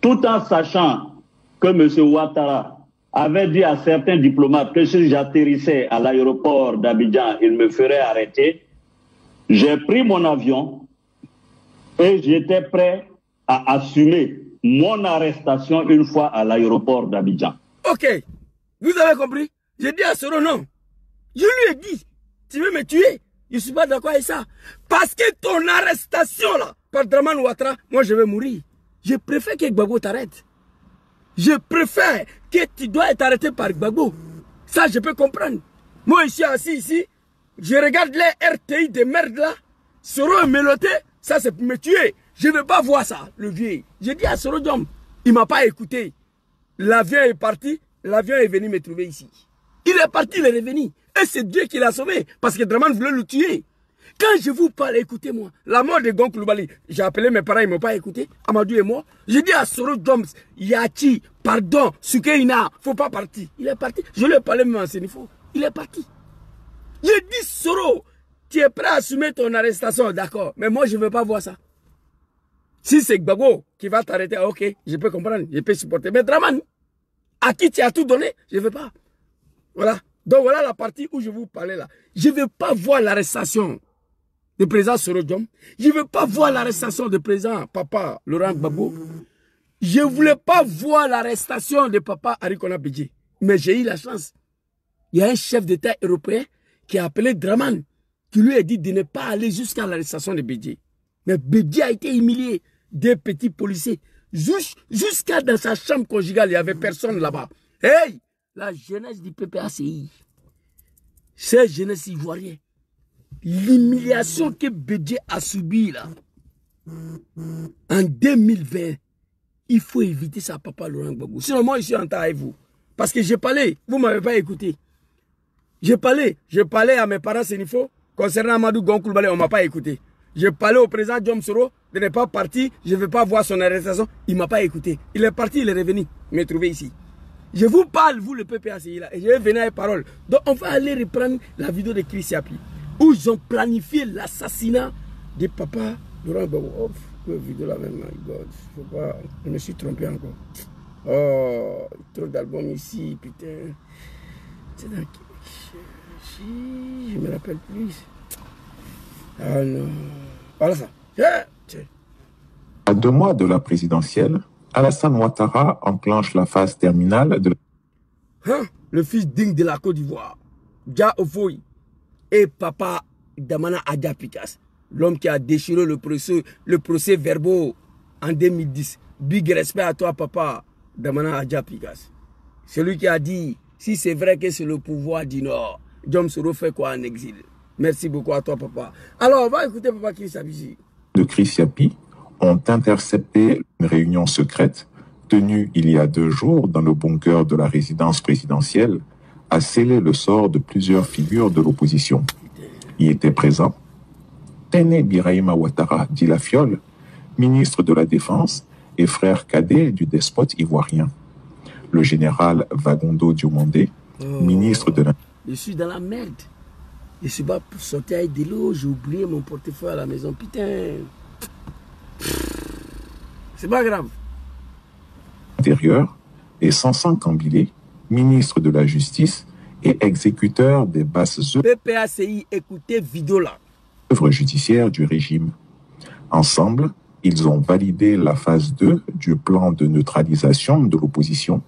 tout en sachant que M. Ouattara avait dit à certains diplomates que si j'atterrissais à l'aéroport d'Abidjan, il me ferait arrêter. J'ai pris mon avion et j'étais prêt à assumer mon arrestation une fois à l'aéroport d'Abidjan. Ok, vous avez compris? J'ai dit à Soro non. Je lui ai dit, tu veux me tuer? Je ne suis pas d'accord avec ça. Parce que ton arrestation là, par Dramane Ouattara, moi je vais mourir. Je préfère que Gbagbo t'arrête. Je préfère que tu dois être arrêté par Gbagbo. Ça, je peux comprendre. Moi, je suis assis ici, je regarde les RTI de merde là, Soro est mélotté, ça c'est pour me tuer. Je ne veux pas voir ça, le vieux. J'ai dit à Soro Diom, il ne m'a pas écouté. L'avion est parti, l'avion est venu me trouver ici. Il est parti, il est revenu. Et c'est Dieu qui l'a sauvé, parce que Dramane voulait le tuer. Quand je vous parle, écoutez-moi. La mort de Gon Coulibaly, j'ai appelé mes parents, ils ne m'ont pas écouté. Amadou et moi. J'ai dit à Soro Joms, Yachi, pardon, Sukeina, il ne faut pas partir. Il est parti. Je lui ai parlé même en Sénifo. Il est parti. J'ai dit, Soro, tu es prêt à assumer ton arrestation, d'accord. Mais moi, je ne veux pas voir ça. Si c'est Gbagbo qui va t'arrêter, ok, je peux comprendre, je peux supporter. Mais Dramane, à qui tu as tout donné, je ne veux pas. Voilà. Donc voilà la partie où je vous parlais là. Je ne veux pas voir l'arrestation du président Soro Diom. Je ne veux pas voir l'arrestation du président Papa Laurent Gbagbo. Je ne voulais pas voir l'arrestation de Papa Arikona Bédié. Mais j'ai eu la chance. Il y a un chef d'État européen qui a appelé Dramane, qui lui a dit de ne pas aller jusqu'à l'arrestation de Bédié. Mais Bédié a été humilié. Des petits policiers. Jusqu'à dans sa chambre conjugale, il n'y avait personne là-bas. Hey! La jeunesse du PPACI, cette jeunesse ivoirienne, l'humiliation que Bédié a subie là, en 2020, il faut éviter ça, Papa Laurent Gbagbo. Sinon, moi, je suis en temps avec vous. Parce que j'ai parlé, vous ne m'avez pas écouté. J'ai parlé à mes parents Sénifo, concernant Amadou Gon Coulibaly, on ne m'a pas écouté. J'ai parlé au président Guillaume Soro de ne pas partir, je ne veux pas voir son arrestation, il ne m'a pas écouté. Il est parti, il est revenu, me trouver ici. Je vous parle, vous le PPACI là, et je vais venir avec parole. Donc on va aller reprendre la vidéo de Chris Yapi, où ils ont planifié l'assassinat de Papa Laurent Gbagbo. Oh, que vidéo là même, my God, je me suis trompé encore. Oh, trop d'albums ici, putain. C'est dans je me rappelle plus. Ah non. Voilà ça. À 2 mois de la présidentielle, Alassane Ouattara enclenche la phase terminale de... Le fils digne de la Côte d'Ivoire, Dia Ofoy, et Papa Damana Adja Pikas, l'homme qui a déchiré le procès verbaux en 2010. Big respect à toi, Papa Damana Adja Pikas. Celui qui a dit, si c'est vrai que c'est le pouvoir du Nord, Guillaume Soro fait quoi en exil? Merci beaucoup à toi, Papa. Alors, on va écouter Papa Chris Yapi. De Chris Yapi ont intercepté une réunion secrète tenue il y a 2 jours dans le bunker de la résidence présidentielle a scellé le sort de plusieurs figures de l'opposition. Y étaient présents Téné Birahima Ouattara dit la Fiole, ministre de la Défense et frère cadet du despote ivoirien. Le général Vagondo Diomandé, ministre de la... Je suis dans la merde. Je suis pas pour sortir avec de l'eau. J'ai oublié mon portefeuille à la maison. Putain. C'est pas grave. Intérieur et Sansan Kambilé, ministre de la Justice et exécuteur des basses PPACI, écoutez vidéo là. œuvres judiciaires du régime. Ensemble, ils ont validé la phase 2 du plan de neutralisation de l'opposition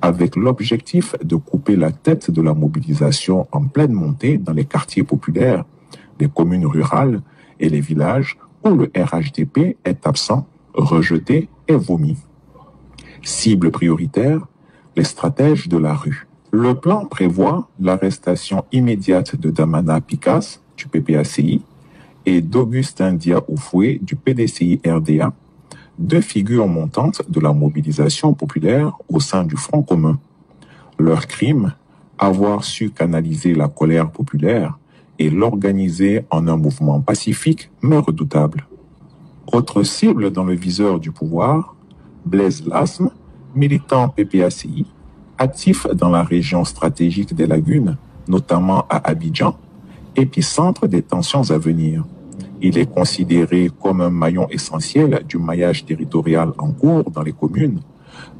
avec l'objectif de couper la tête de la mobilisation en pleine montée dans les quartiers populaires, les communes rurales et les villages où le RHDP est absent, rejeté et vomi. Cible prioritaire, les stratèges de la rue. Le plan prévoit l'arrestation immédiate de Damana Pikas, du PPACI, et d'Augustin Dia Oufoué, du PDCI-RDA, deux figures montantes de la mobilisation populaire au sein du Front commun. Leur crime, avoir su canaliser la colère populaire et l'organiser en un mouvement pacifique mais redoutable. Autre cible dans le viseur du pouvoir, Blaise Lasme, militant PPACI, actif dans la région stratégique des Lagunes, notamment à Abidjan, épicentre des tensions à venir. Il est considéré comme un maillon essentiel du maillage territorial en cours dans les communes,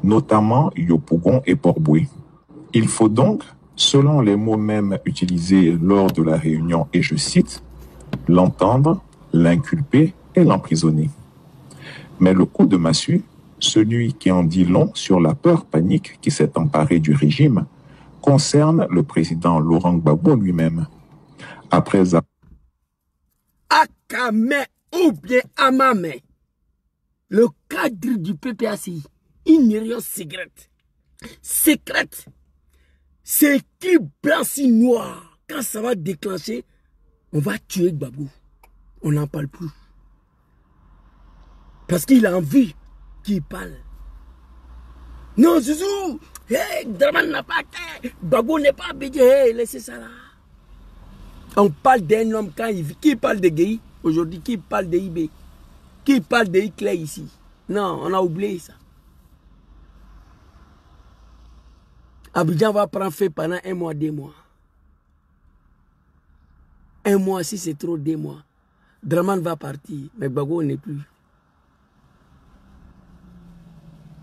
notamment Yopougon et Port-Boué. Il faut donc, selon les mots mêmes utilisés lors de la réunion, et je cite, l'entendre, l'inculper et l'emprisonner. Mais le coup de massue, celui qui en dit long sur la peur panique qui s'est emparée du régime, concerne le président Laurent Gbagbo lui-même. Après Akame ou bien Amame, le cadre du PPACI, une réunion secrète, c'est écrit blanc sur noir. Quand ça va déclencher, on va tuer Gbagbo. On n'en parle plus. Parce qu'il a envie qu'il parle. Non, Zouzou, hey, Draman n'a pas été, Gbagbo n'est pas obédié, hey, laissez ça là. On parle d'un homme quand il vit. Qui parle de Guéhi aujourd'hui? Qui parle de IB? Qui parle de Hitler ici? Non, on a oublié ça. Abidjan va prendre feu pendant 1 mois, 2 mois. 1 mois, si c'est trop, 2 mois. Draman va partir, mais Gbagbo n'est plus.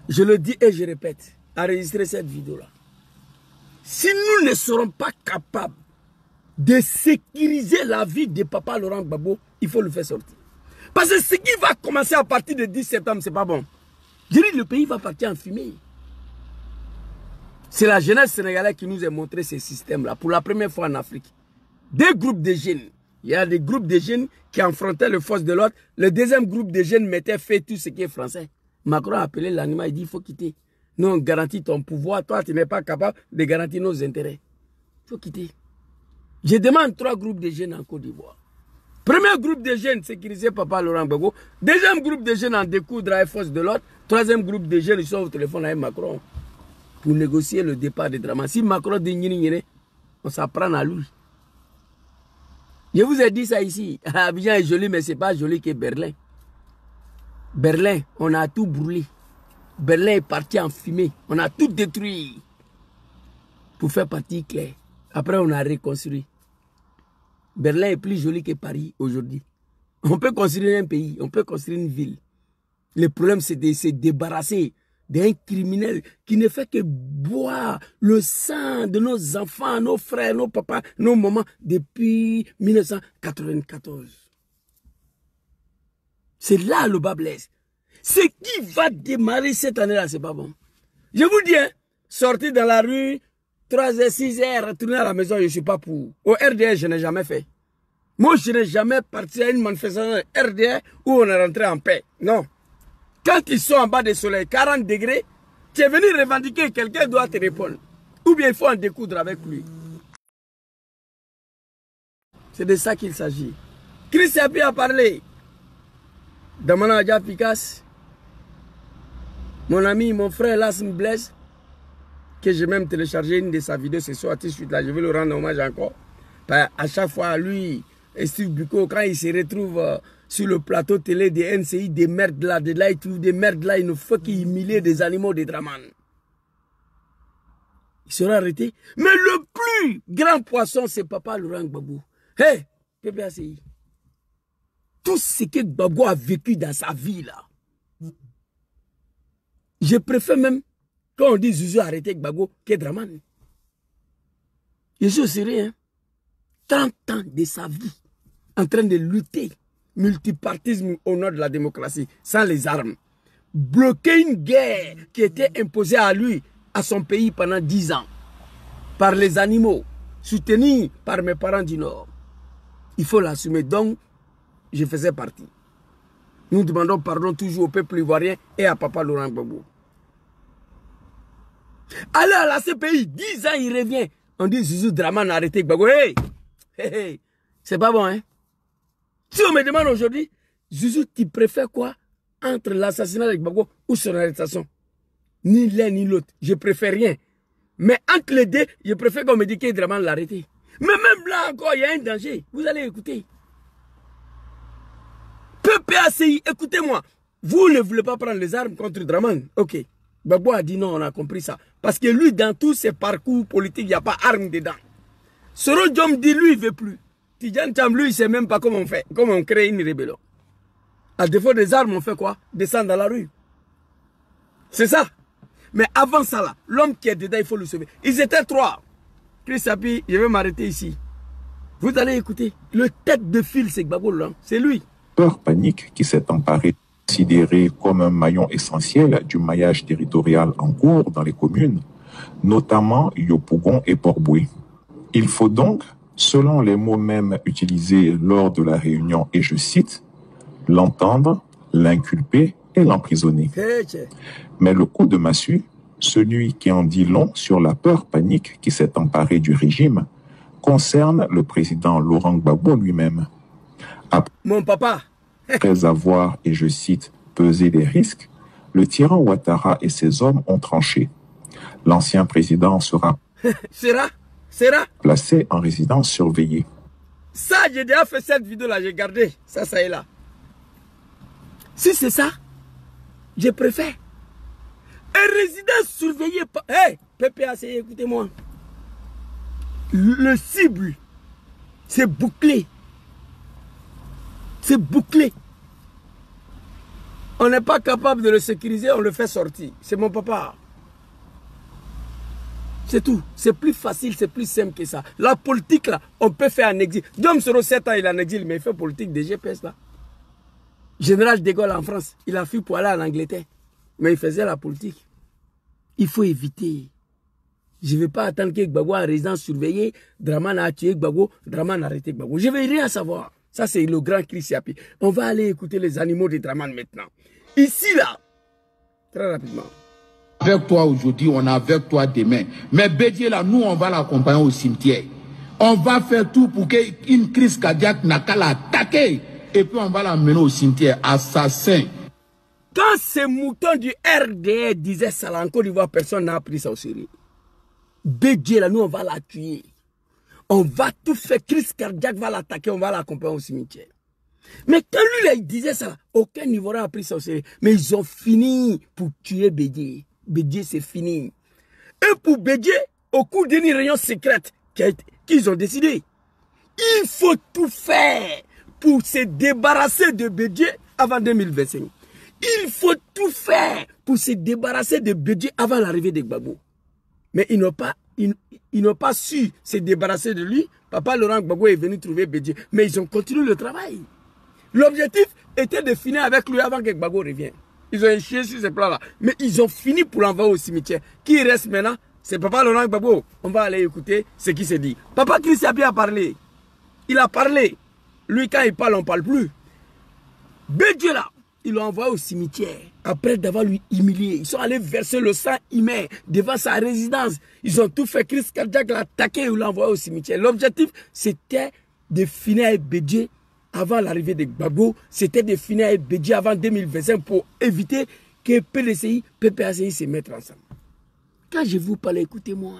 Je le dis et je répète, enregistrez cette vidéo-là. Si nous ne serons pas capables de sécuriser la vie de papa Laurent Gbagbo, il faut le faire sortir. Parce que ce qui va commencer à partir du 10 septembre, c'est pas bon. Je dis, le pays va partir en fumée. C'est la jeunesse sénégalaise qui nous a montré ce système-là, pour la première fois en Afrique. 2 groupes de jeunes. Il y a des groupes de jeunes qui affrontaient les forces de l'ordre. Le deuxième groupe de jeunes mettait fait tout ce qui est français. Macron a appelé l'animal, il dit, il faut quitter. Nous, on garantit ton pouvoir. Toi, tu n'es pas capable de garantir nos intérêts. Il faut quitter. Je demande 3 groupes de jeunes en Côte d'Ivoire. Premier groupe de jeunes sécurisé papa Laurent Gbagbo. Deuxième groupe de jeunes en découdre avec force de l'ordre. Troisième groupe de jeunes, ils sont au téléphone avec Macron pour négocier le départ de Draman. Si Macron dit on s'apprend à lui. Je vous ai dit ça ici. Abidjan est joli, mais ce n'est pas joli que Berlin. Berlin, on a tout brûlé. Berlin est parti en fumée. On a tout détruit pour faire partie claire. Après, on a reconstruit. Berlin est plus joli que Paris aujourd'hui. On peut construire un pays, on peut construire une ville. Le problème, c'est de se débarrasser d'un criminel qui ne fait que boire le sang de nos enfants, nos frères, nos papas, nos mamans depuis 1994. C'est là le bas blesse. Ce qui va démarrer cette année-là, c'est pas bon. Je vous dis, hein, sortir dans la rue, 3h, 6h, retourner à la maison, je ne suis pas pour. Au RDR, je n'ai jamais fait. Moi, je n'ai jamais parti à une manifestation RDR où on est rentré en paix. Non. Quand ils sont en bas du soleil, 40 degrés, tu es venu revendiquer, quelqu'un doit te répondre. Ou bien il faut en découdre avec lui. C'est de ça qu'il s'agit. Chris Yapi a parlé. Damana Adja Picasse. Mon ami, mon frère Lasme Blaise, que j'ai même téléchargé une de sa vidéos ce soir, tout de suite là, je vais le rendre hommage encore. À chaque fois, lui et Steve Biko, quand il se retrouve sur le plateau télé des NCI, des merdes là, il trouve des merdes là, il ne faut qu'il humilie des animaux de Draman. Il sera arrêté. Mais le plus grand poisson, c'est papa Laurent Gbagbo. Hé, PPACI. Tout ce que Gbagbo a vécu dans sa vie là. Je préfère même, quand on dit Zouzou arrêter Gbagbo, que Draman. Je suis au sérieux, hein. 30 ans de sa vie en train de lutter, multipartisme au nom de la démocratie, sans les armes. Bloquer une guerre qui était imposée à lui, à son pays pendant 10 ans, par les animaux, soutenu par mes parents du Nord. Il faut l'assumer. Donc, je faisais partie. Nous demandons pardon toujours au peuple ivoirien et à papa Laurent Gbagbo. Allez à la CPI, 10 ans il revient. On dit Zouzou Draman a arrêté Gbagbo. Hey, hey, hey. C'est pas bon, hein? Si on me demande aujourd'hui, Zouzou, tu préfères quoi? entre l'assassinat de Gbagbo ou son arrestation. Ni l'un ni l'autre. Je préfère rien. Mais entre les deux, je préfère qu'on me dise que Draman l'a arrêté. Mais même là encore, il y a un danger. Vous allez écouter. PPACI, écoutez-moi. Vous ne voulez pas prendre les armes contre Draman. Ok. Gbagbo a dit non, on a compris ça. Parce que lui, dans tous ses parcours politiques, il n'y a pas d'armes dedans. Soro Diom dit, lui, il ne veut plus. Tidjane Thiam, lui, il ne sait même pas comment on fait, comment on crée une rébellion. À défaut des armes, on fait quoi? Descendre dans la rue. C'est ça. Mais avant ça, là, l'homme qui est dedans, il faut le sauver. Ils étaient 3. Chris Sapi, je vais m'arrêter ici. Vous allez écouter. Le tête de fil, c'est Gbagbo, là. C'est lui. Peur panique qui s'est emparée, considéré comme un maillon essentiel du maillage territorial en cours dans les communes, notamment Yopougon et Port-Boué. Il faut donc, selon les mots mêmes utilisés lors de la réunion, et je cite, l'entendre, l'inculper et l'emprisonner. Mais le coup de massue, celui qui en dit long sur la peur panique qui s'est emparée du régime, concerne le président Laurent Gbagbo lui-même. Mon papa. Après avoir, et je cite, pesé les risques, le tyran Ouattara et ses hommes ont tranché. L'ancien président sera placé en résidence surveillée. Ça, j'ai déjà fait cette vidéo-là, j'ai gardé. Ça est là. Si c'est ça, je préfère. Un résident surveillé par... Hé, PPAC, écoutez-moi. Le cible, c'est bouclé. C'est bouclé. On n'est pas capable de le sécuriser, on le fait sortir. C'est mon papa. C'est tout. C'est plus facile, c'est plus simple que ça. La politique, là, on peut faire en exil. Diom Soro, 7 ans, il est en exil, mais il fait politique des GPS, là. Général de Gaulle en France, il a fui pour aller en Angleterre. Mais il faisait la politique. Il faut éviter. Je ne vais pas attendre que Gbagbo a résidence surveillée, Draman a tué Gbagbo, Draman a arrêté Gbagbo. Je ne vais rien savoir. Ça, c'est le grand Chris Yapi. On va aller écouter les animaux de Draman maintenant. Ici, là, très rapidement. Avec toi aujourd'hui, on est avec toi demain. Mais Bédié, là, nous, on va l'accompagner au cimetière. On va faire tout pour qu'une crise cardiaque n'a qu'à l'attaquer. Et puis, on va l'amener au cimetière. Assassin. Quand ces moutons du RDR disaient ça en Côte d'Ivoire, personne n'a pris ça au sérieux. Bédié, là, nous, on va la tuer. On va tout faire. Crise cardiaque va l'attaquer, on va l'accompagner au cimetière. Mais quand lui, là, il disait ça, aucun Ivoirien n'a pris ça au sérieux. Mais ils ont fini pour tuer Bédié. Bédié, c'est fini. Et pour Bédié, au cours d'une réunion secrète qu'ils ont décidé, il faut tout faire pour se débarrasser de Bédié avant 2025. Il faut tout faire pour se débarrasser de Bédié avant l'arrivée de Gbagbo. Mais ils n'ont pas su se débarrasser de lui. Papa Laurent Gbagbo est venu trouver Bédié. Mais ils ont continué le travail. L'objectif était de finir avec lui avant que Gbagbo revienne. Ils ont échoué sur ce plan-là. Mais ils ont fini pour l'envoyer au cimetière. Qui reste maintenant? C'est Papa Laurent Gbagbo. On va aller écouter ce qui s'est dit. Papa Chris Yapi a parlé. Il a parlé. Lui, quand il parle, on ne parle plus. Bédié là, ils l'ont envoyé au cimetière. Après d'avoir lui humilié. Ils sont allés verser le sang humain devant sa résidence. Ils ont tout fait. Crise cardiaque l'a attaqué et l'ont envoyé au cimetière. L'objectif, c'était de finir avec Bédié avant l'arrivée de Gbagbo. C'était de finir avec Bédié avant 2025 pour éviter que PLCI, PPACI se mettent ensemble. Quand je vous parle, écoutez-moi.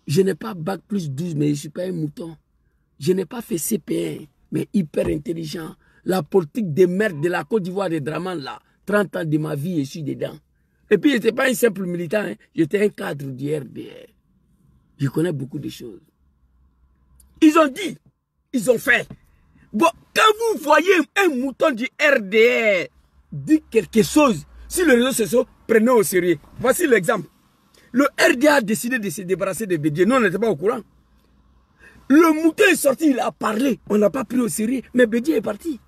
Je n'ai pas bac plus 12, mais je ne suis pas un mouton. Je n'ai pas fait CP1, mais hyper intelligent. La politique de merde de la Côte d'Ivoire de Draman, là, 30 ans de ma vie, je suis dedans. Et puis, je n'étais pas un simple militant, hein. J'étais un cadre du RDR. Je connais beaucoup de choses. Ils ont dit, ils ont fait. Bon, quand vous voyez un mouton du RDR dire quelque chose sur les réseaux sociaux, prenez au sérieux. Voici l'exemple. Le RDR a décidé de se débarrasser de Bédié. Nous, on n'était pas au courant. Le mouton est sorti, il a parlé. On n'a pas pris au sérieux, mais Bédié est parti.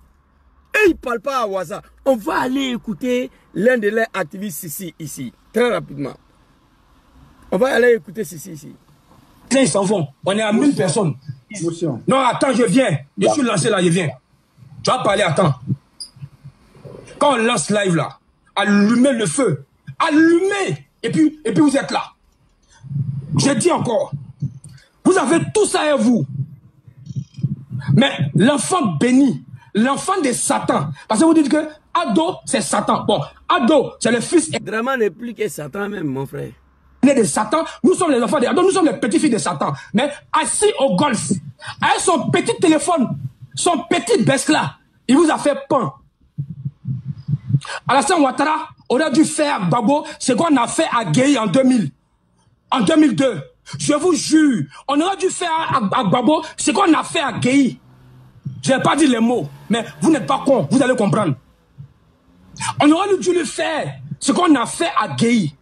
Et il ne parle pas à Ouaza. On va aller écouter l'un de leurs activistes ici, très rapidement. On va aller écouter ici. Ils s'en vont. On est à 1000 personnes. Non, attends, je viens. Je suis lancé là, je viens. Tu vas parler, attends. Quand on lance live là, allumez le feu. Allumez. Et puis vous êtes là. Je dis encore, vous avez tout ça à vous. Mais l'enfant béni, l'enfant de Satan, parce que vous dites que Ado, c'est Satan. Bon, Ado, c'est le fils Draman n'est plus que Satan même, mon frère. de Satan. Nous sommes les enfants de Ado, nous sommes les petits-fils de Satan. Mais assis au golf, avec son petit téléphone, son petit besque là, il vous a fait pain. Alassane Ouattara aurait dû faire Gbagbo ce qu'on a fait à Gueye en 2000, en 2002. Je vous jure, on aurait dû faire à Gbagbo ce qu'on a fait à Gueye. Je n'ai pas dit les mots, mais vous n'êtes pas con, vous allez comprendre. On aurait dû le faire ce qu'on a fait à Gueye.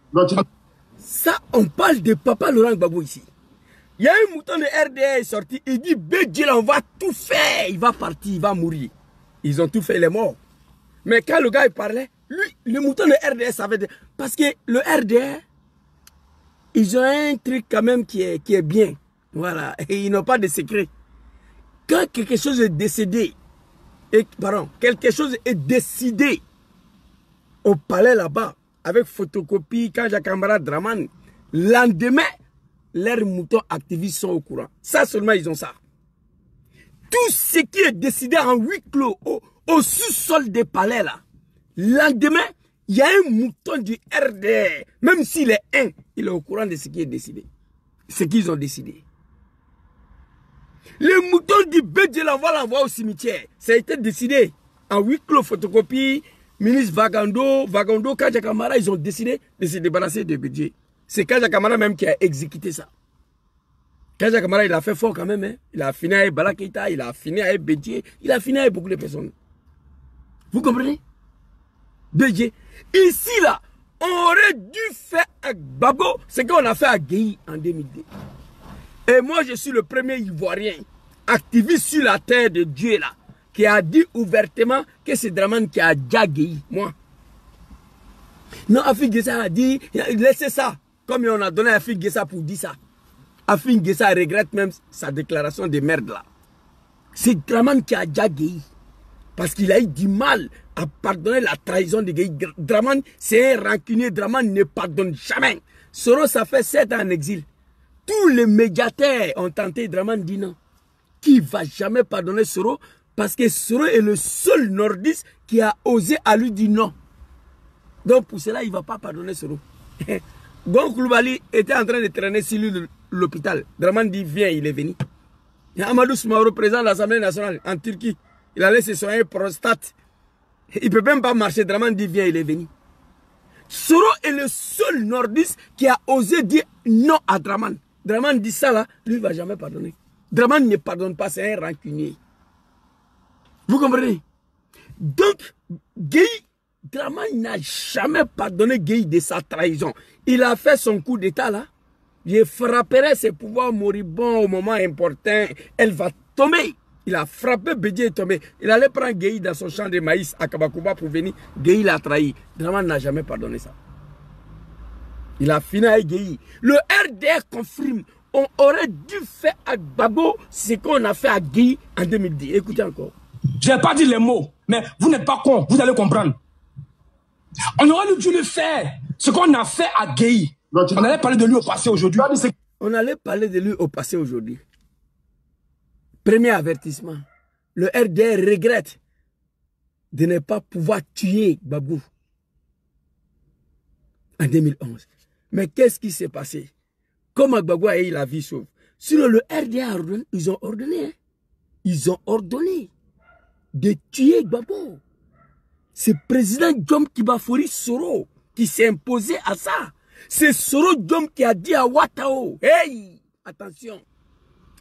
Ça, on parle de Papa Laurent Gbagbo ici. Il y a un mouton de RDA sorti, il dit Bédié, on va tout faire, il va partir, il va mourir. Ils ont tout fait, les morts. Mais quand le gars il parlait, lui, le mouton de RDA savait. Parce que le RDA, ils ont un truc quand même qui est bien. Voilà. Et ils n'ont pas de secret. Quand quelque chose est décédé, quelque chose est décidé au palais là-bas, avec photocopie, quand Jacques Camara Draman, lendemain, leurs moutons activistes sont au courant. Ça seulement, ils ont ça. Tout ce qui est décidé en huis clos, au sous-sol des palais là, lendemain, il y a un mouton du RDR, même s'il est un, il est au courant de ce qui est décidé. Ce qu'ils ont décidé. Le mouton du Bédié, on va l'envoyer au cimetière. Ça a été décidé en huis clos, photocopie, ministre Vagando, Kaja Kamara, ils ont décidé de se débarrasser de Bédié. C'est Kaja Kamara même qui a exécuté ça. Kaja Kamara, il a fait fort quand même. Hein. Il a fini avec Bala Keïta, il a fini avec Bédié, il a fini avec beaucoup de personnes. Vous comprenez? Bédié. Ici, là, on aurait dû faire à Gbagbo ce qu'on a fait à Gueye en 2002. Et moi, je suis le premier Ivoirien activiste sur la terre de Dieu, là, qui a dit ouvertement que c'est Draman qui a déjà Gueye, moi. Non, Afik Gessa a dit, laissez ça, comme on a donné à Afik Gessa pour dire ça. Afik Gessa regrette même sa déclaration de merde, là. C'est Draman qui a déjà Gueye. Parce qu'il a eu du mal à pardonner la trahison de Gueye. Draman, c'est un rancunier. Draman ne pardonne jamais. Soro, ça fait 7 ans en exil. Tous les médiateurs ont tenté. Draman dit non. Qui ne va jamais pardonner Soro? Parce que Soro est le seul nordiste qui a osé à lui dire non. Donc pour cela, il ne va pas pardonner Soro. Gon Koulibaly était en train de traîner sur l'hôpital. Draman dit viens, il est venu. Amadou Soumaoro, président de l'Assemblée nationale en Turquie. Il allait se soigner prostate. Il ne peut même pas marcher. Draman dit viens, il est venu. Soro est le seul nordiste qui a osé dire non à Draman. Draman dit ça là, lui ne va jamais pardonner. Draman ne pardonne pas, c'est un rancunier. Vous comprenez? Donc, Gueye, Draman n'a jamais pardonné Gueye de sa trahison. Il a fait son coup d'état là. Il frapperait ses pouvoirs moribonds au moment important. Elle va tomber. Il a frappé, Bédié est tombé. Il allait prendre Gueye dans son champ de maïs à Kabakouba pour venir. Gueye l'a trahi. Draman n'a jamais pardonné ça. Il a fini avec Gueye. Le RDR confirme. On aurait dû faire à Gbagbo ce qu'on a fait à Gueye en 2010. Écoutez encore. Je n'ai pas dit les mots, mais vous n'êtes pas con, vous allez comprendre. On aurait dû le faire ce qu'on a fait à Gueye. On allait parler de lui au passé aujourd'hui. On allait parler de lui au passé aujourd'hui. Premier avertissement. Le RDR regrette de ne pas pouvoir tuer Gbagbo en 2011. Mais qu'est-ce qui s'est passé? Comment Gbagbo a eu la vie sauve? Sinon, le RDA a ordonné, ils ont ordonné. Hein? Ils ont ordonné de tuer Gbagbo. C'est le président Djom Kibafori Soro qui s'est imposé à ça. C'est Soro Djom qui a dit à Ouattao, hey, attention,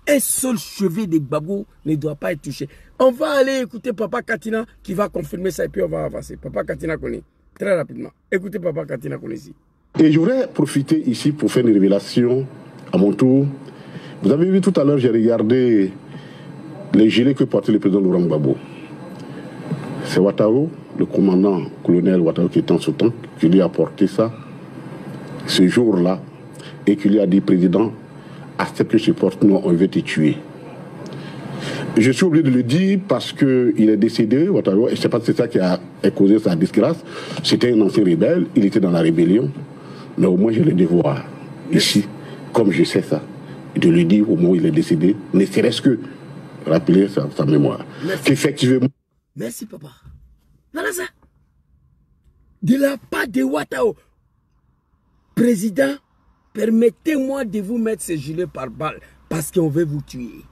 un seul cheveu de Gbagbo ne doit pas être touché. On va aller écouter Papa Katina qui va confirmer ça et puis on va avancer. Papa Katina connaît très rapidement. Écoutez Papa Katina connaît ici. Et je voudrais profiter ici pour faire une révélation à mon tour. Vous avez vu tout à l'heure, j'ai regardé les gilets que portait le président Laurent Gbagbo. C'est Ouattao, le commandant colonel Ouattao qui était en ce temps, qui lui a porté ça ce jour-là et qui lui a dit, président, accepte que je porte, nous on veut te tuer. Je suis obligé de le dire parce qu'il est décédé, Ouattao, et je ne sais pas si c'est ça qui a causé sa disgrâce. C'était un ancien rebelle, il était dans la rébellion, mais au moins j'ai le devoir, ici, comme je sais ça, de lui dire au moment où il est décédé, ne serait-ce que rappeler sa mémoire. Merci. Effectivement. Merci papa. Voilà ça. de la part de Ouattara. Président, permettez-moi de vous mettre ce gilet par balle parce qu'on veut vous tuer.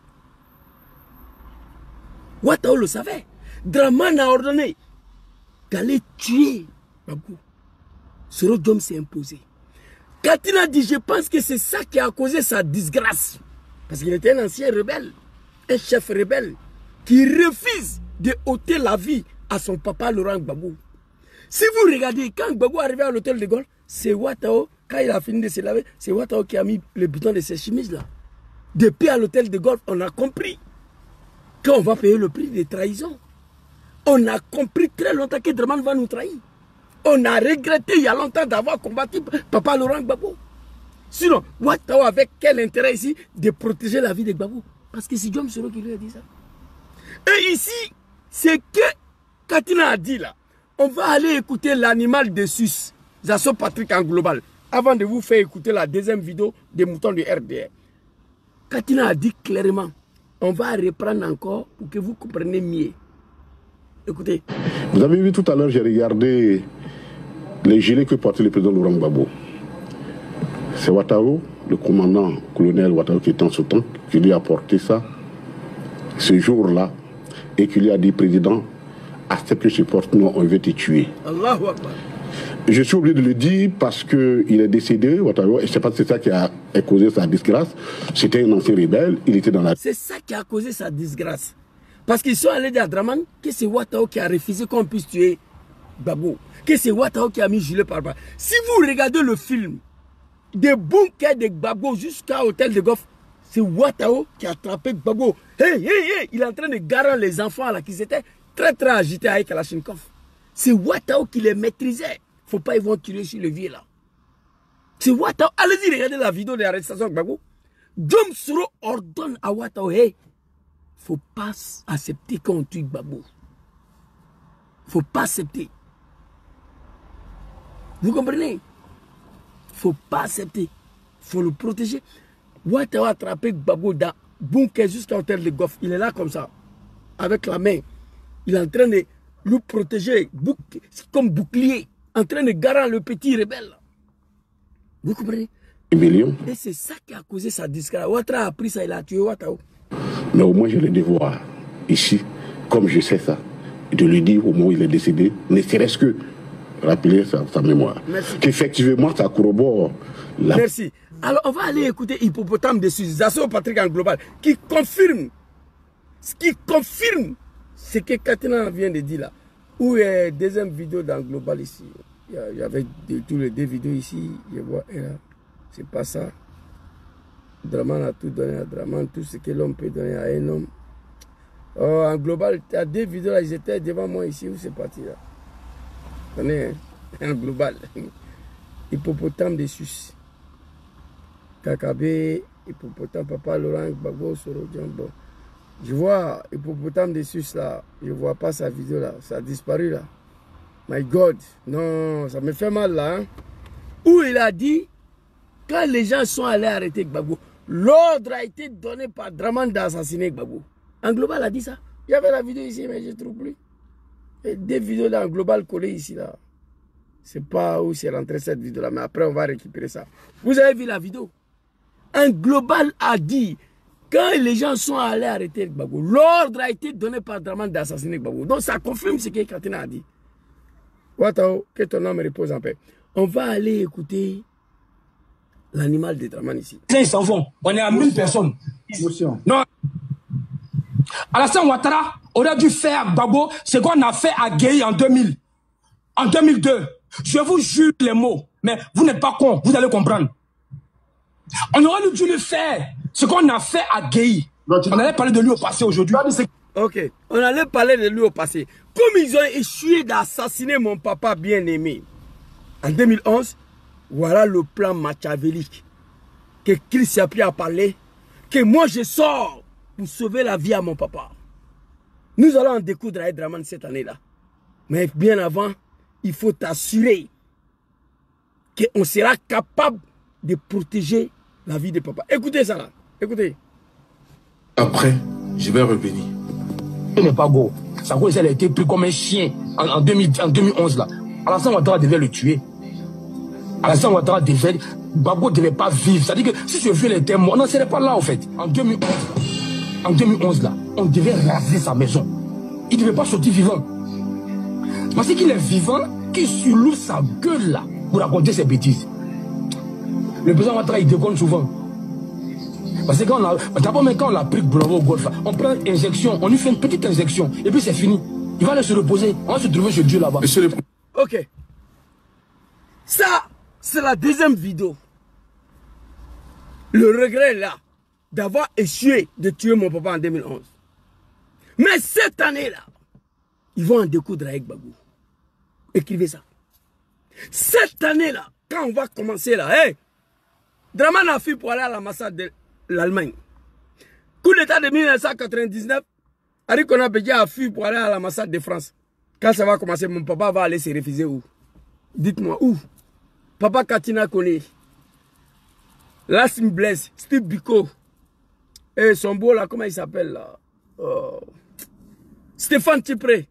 Ouattara le savait. Dramane a ordonné d'aller tuer Gbagbo. Soro Diom s'est imposé. Katina dit, je pense que c'est ça qui a causé sa disgrâce. Parce qu'il était un ancien rebelle, un chef rebelle, qui refuse de ôter la vie à son papa Laurent Gbagbo. Si vous regardez, quand Gbagbo est arrivé à l'hôtel de Gaulle, c'est Ouattara, quand il a fini de se laver, c'est Ouattara qui a mis le bouton de ses chemises là. Depuis à l'hôtel de Gaulle, on a compris qu'on va payer le prix des trahisons. On a compris très longtemps que Dramane va nous trahir. On a regretté il y a longtemps d'avoir combattu papa Laurent Gbagbo. Sinon, Ouattara avec quel intérêt ici de protéger la vie de Gbagbo? Parce que c'est Diom Soro qui lui a dit ça. Et ici, c'est que Katina a dit là. On va aller écouter l'animal de Sus, Zasso Patrick en global, avant de vous faire écouter la deuxième vidéo des moutons du RDR. Katina a dit clairement, on va reprendre encore pour que vous compreniez mieux. Écoutez. Vous avez vu tout à l'heure, j'ai regardé les gilets que portait le président Laurent Gbagbo. C'est Ouattara, le commandant colonel Ouattara qui était en ce temps, qui lui a porté ça ce jour-là et qui lui a dit, président, accepte que je porte, nous on veut te tuer. Allahu Akbar. Je suis obligé de le dire parce qu'il est décédé, Ouattara, et je ne sais pas si c'est ça qui a causé sa disgrâce. C'était un ancien rebelle, il était dans la... C'est ça qui a causé sa disgrâce. Parce qu'ils sont allés dire à Dramane que c'est Ouattara qui a refusé qu'on puisse tuer Gbagbo. Que c'est Ouattara qui a mis gilet par balle. Si vous regardez le film, des bunkers de Gbagbo jusqu'à l'hôtel de Goff, c'est Ouattara qui a attrapé Gbagbo. Hey, il est en train de garer les enfants là qui étaient très agités avec Kalachnikov. C'est Ouattara qui les maîtrisait. Faut pas ils vont tirer sur le vieux là. C'est Ouattara. Allez-y, regardez la vidéo de l'arrestation de Gbagbo. Diom Soro ordonne à Ouattara, hey, faut pas accepter qu'on tue Gbagbo. Faut pas accepter. Vous comprenez? Faut pas accepter. Faut le protéger. Ouattara a attrapé Gbagbo dans bunker jusqu'à l'hôtel de Goff. Il est là comme ça, avec la main. Il est en train de le protéger, comme bouclier, en train de garer le petit rebelle. Vous comprenez? Et c'est ça qui a causé sa disgrâce. Ouattara a pris ça, il a tué Ouattara. Mais au moins je le devoir ici, comme je sais ça, de lui dire au moment où il est décédé, ne serait-ce que rappeler sa mémoire. Qu'effectivement ça corrobore la... Merci. Alors on va aller écouter Hippopotame de Sus, Zasso Patrick en global, qui confirme ce que Katina vient de dire là. Où est la deuxième vidéo dans global ici. Il y avait tous les deux vidéos ici, je vois, c'est pas ça. Dramane a tout donné à Dramane, tout ce que l'homme peut donner à un homme. Oh, en global, il y a deux vidéos là, ils étaient devant moi ici, où c'est parti là. Tenez, en global. Hippopotame de Sus. Kakabe, Hippopotame, papa Laurent Gbagbo, Soro Diom. Bon. Je vois Hippopotame de Sus là, je ne vois pas sa vidéo là, ça a disparu là. My God, non, ça me fait mal là. Hein? Où il a dit, quand les gens sont allés arrêter Gbagbo, l'ordre a été donné par Dramane d'assassiner Gbagbo. En global, a dit ça. Il y avait la vidéo ici, mais je ne trouve plus. Et des vidéos dans global collées ici là. C'est pas où c'est rentré cette vidéo là, mais après on va récupérer ça. Vous avez vu la vidéo? Un global a dit, quand les gens sont allés arrêter Gbagbo, l'ordre a été donné par Dramane d'assassiner Gbagbo. Donc ça confirme ce que Katina a dit. Ouattara, que ton âme repose en paix. On va aller écouter l'animal de Dramane ici. Ils s'en vont. On est à 1000 personnes. Non. Alassane Ouattara aurait dû faire à Gbagbo ce qu'on a fait à Gueye en 2000. En 2002. Je vous jure les mots. Mais vous n'êtes pas con. Vous allez comprendre. On aurait dû le faire. Ce qu'on a fait à Gueye. On allait parler de lui au passé aujourd'hui. Ok. On allait parler de lui au passé. Comme ils ont échoué d'assassiner mon papa bien-aimé en 2011, voilà le plan machiavélique que Christ a pris à parler, que moi je sors pour sauver la vie à mon papa. Nous allons en découdre avec Dramane cette année-là. Mais bien avant, il faut t'assurer qu'on sera capable de protéger la vie de papa. Écoutez ça là. Écoutez. Après, je vais revenir. Il n'est pas beau. Sa cause, elle a été pris comme un chien en 2011 là. Alassane Ouattara devait le tuer. Alassane Ouattara devait... Gbagbo ne devait pas vivre. C'est-à-dire que si ce vieux était mort, on n'en serait pas là en fait. En 2011 là, on devait raser sa maison. Il ne devait pas sortir vivant. Parce qu'il est vivant, qu'il surloue sa gueule là pour raconter ses bêtises. Le président Ouattara, il déconne souvent. Parce que d'abord, quand on a pris Bravo au golf, on prend une injection, on lui fait une petite injection, et puis c'est fini. Il va aller se reposer, on va se trouver chez Dieu là-bas. Ok. Ça, c'est la deuxième vidéo. Le regret là, d'avoir échoué de tuer mon papa en 2011. Mais cette année-là, ils vont en découdre avec Gbagbo. Écrivez ça. Cette année-là, quand on va commencer là, hey, Dramane a fui pour aller à l'ambassade de l'Allemagne. Coup d'état de 1999, Ari Konabedji a fui pour aller à l'ambassade de France. Quand ça va commencer, mon papa va aller se refuser où? Dites-moi où? Papa Katina Kone, Lassim Blaise, Steve Biko, et son beau là, comment il s'appelle là? Stéphane Tipré.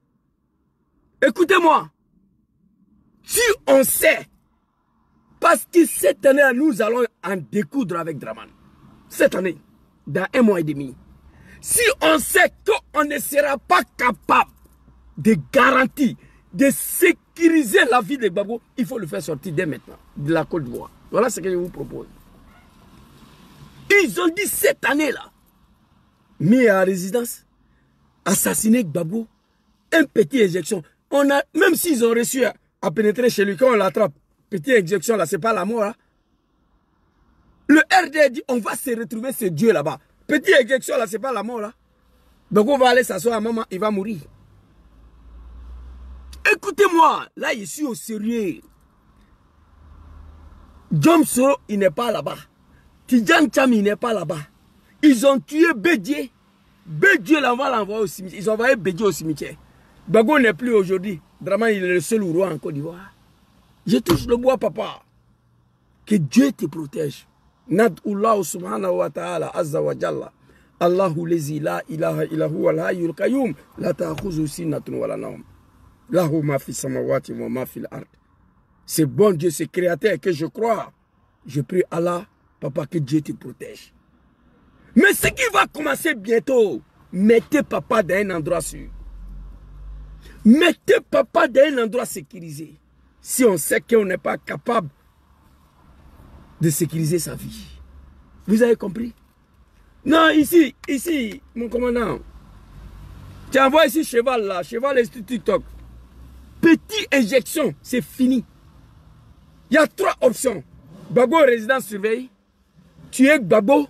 Écoutez-moi, si on sait, parce que cette année, nous allons en découdre avec Dramane. Cette année, dans 1 mois et demi. Si on sait qu'on ne sera pas capable de garantir, de sécuriser la vie de Gbagbo, il faut le faire sortir dès maintenant, de la Côte d'Ivoire. Voilà ce que je vous propose. Ils ont dit cette année-là, mis à résidence, assassiner Gbagbo, une petite injection. On a, même s'ils ont réussi à pénétrer chez lui, quand on l'attrape, petite injection là, c'est pas la mort. Hein? Le RD dit, on va se retrouver ce Dieu là-bas. Petite injection là, c'est pas la mort là. Donc on va aller s'asseoir à maman, il va mourir. Écoutez-moi, là je suis au sérieux. Djom Soro, il n'est pas là-bas. Tidjane Tcham, il n'est pas là-bas. Ils ont tué Bédié. Bédié là, on va l'envoyer au cimetière. Ils ont envoyé Bédié au cimetière. Gbagbo n'est plus aujourd'hui. Dramane, il est le seul roi en Côte d'Ivoire. Je touche le bois, papa. Que Dieu te protège. Nad'ullahu subhanahu wa ta'ala azza wa jalla. Allahu lezi la ilaha illahu wal hayyul qayyum la ta'khuzu sinatun wa la nawm. Lahu ma fi samawati wa ma fil ard. C'est bon Dieu, c'est créateur que je crois. Je prie Allah, papa, que Dieu te protège. Mais ce qui va commencer bientôt, mettez papa dans un endroit sûr. Mettez papa dans un endroit sécurisé. Si on sait qu'on n'est pas capable de sécuriser sa vie. Vous avez compris? Non, ici, mon commandant. Tu envoies ici Cheval là, Cheval est sur TikTok. Petite injection, c'est fini. Il y a 3 options. Gbagbo résidence surveillée, tuer Gbagbo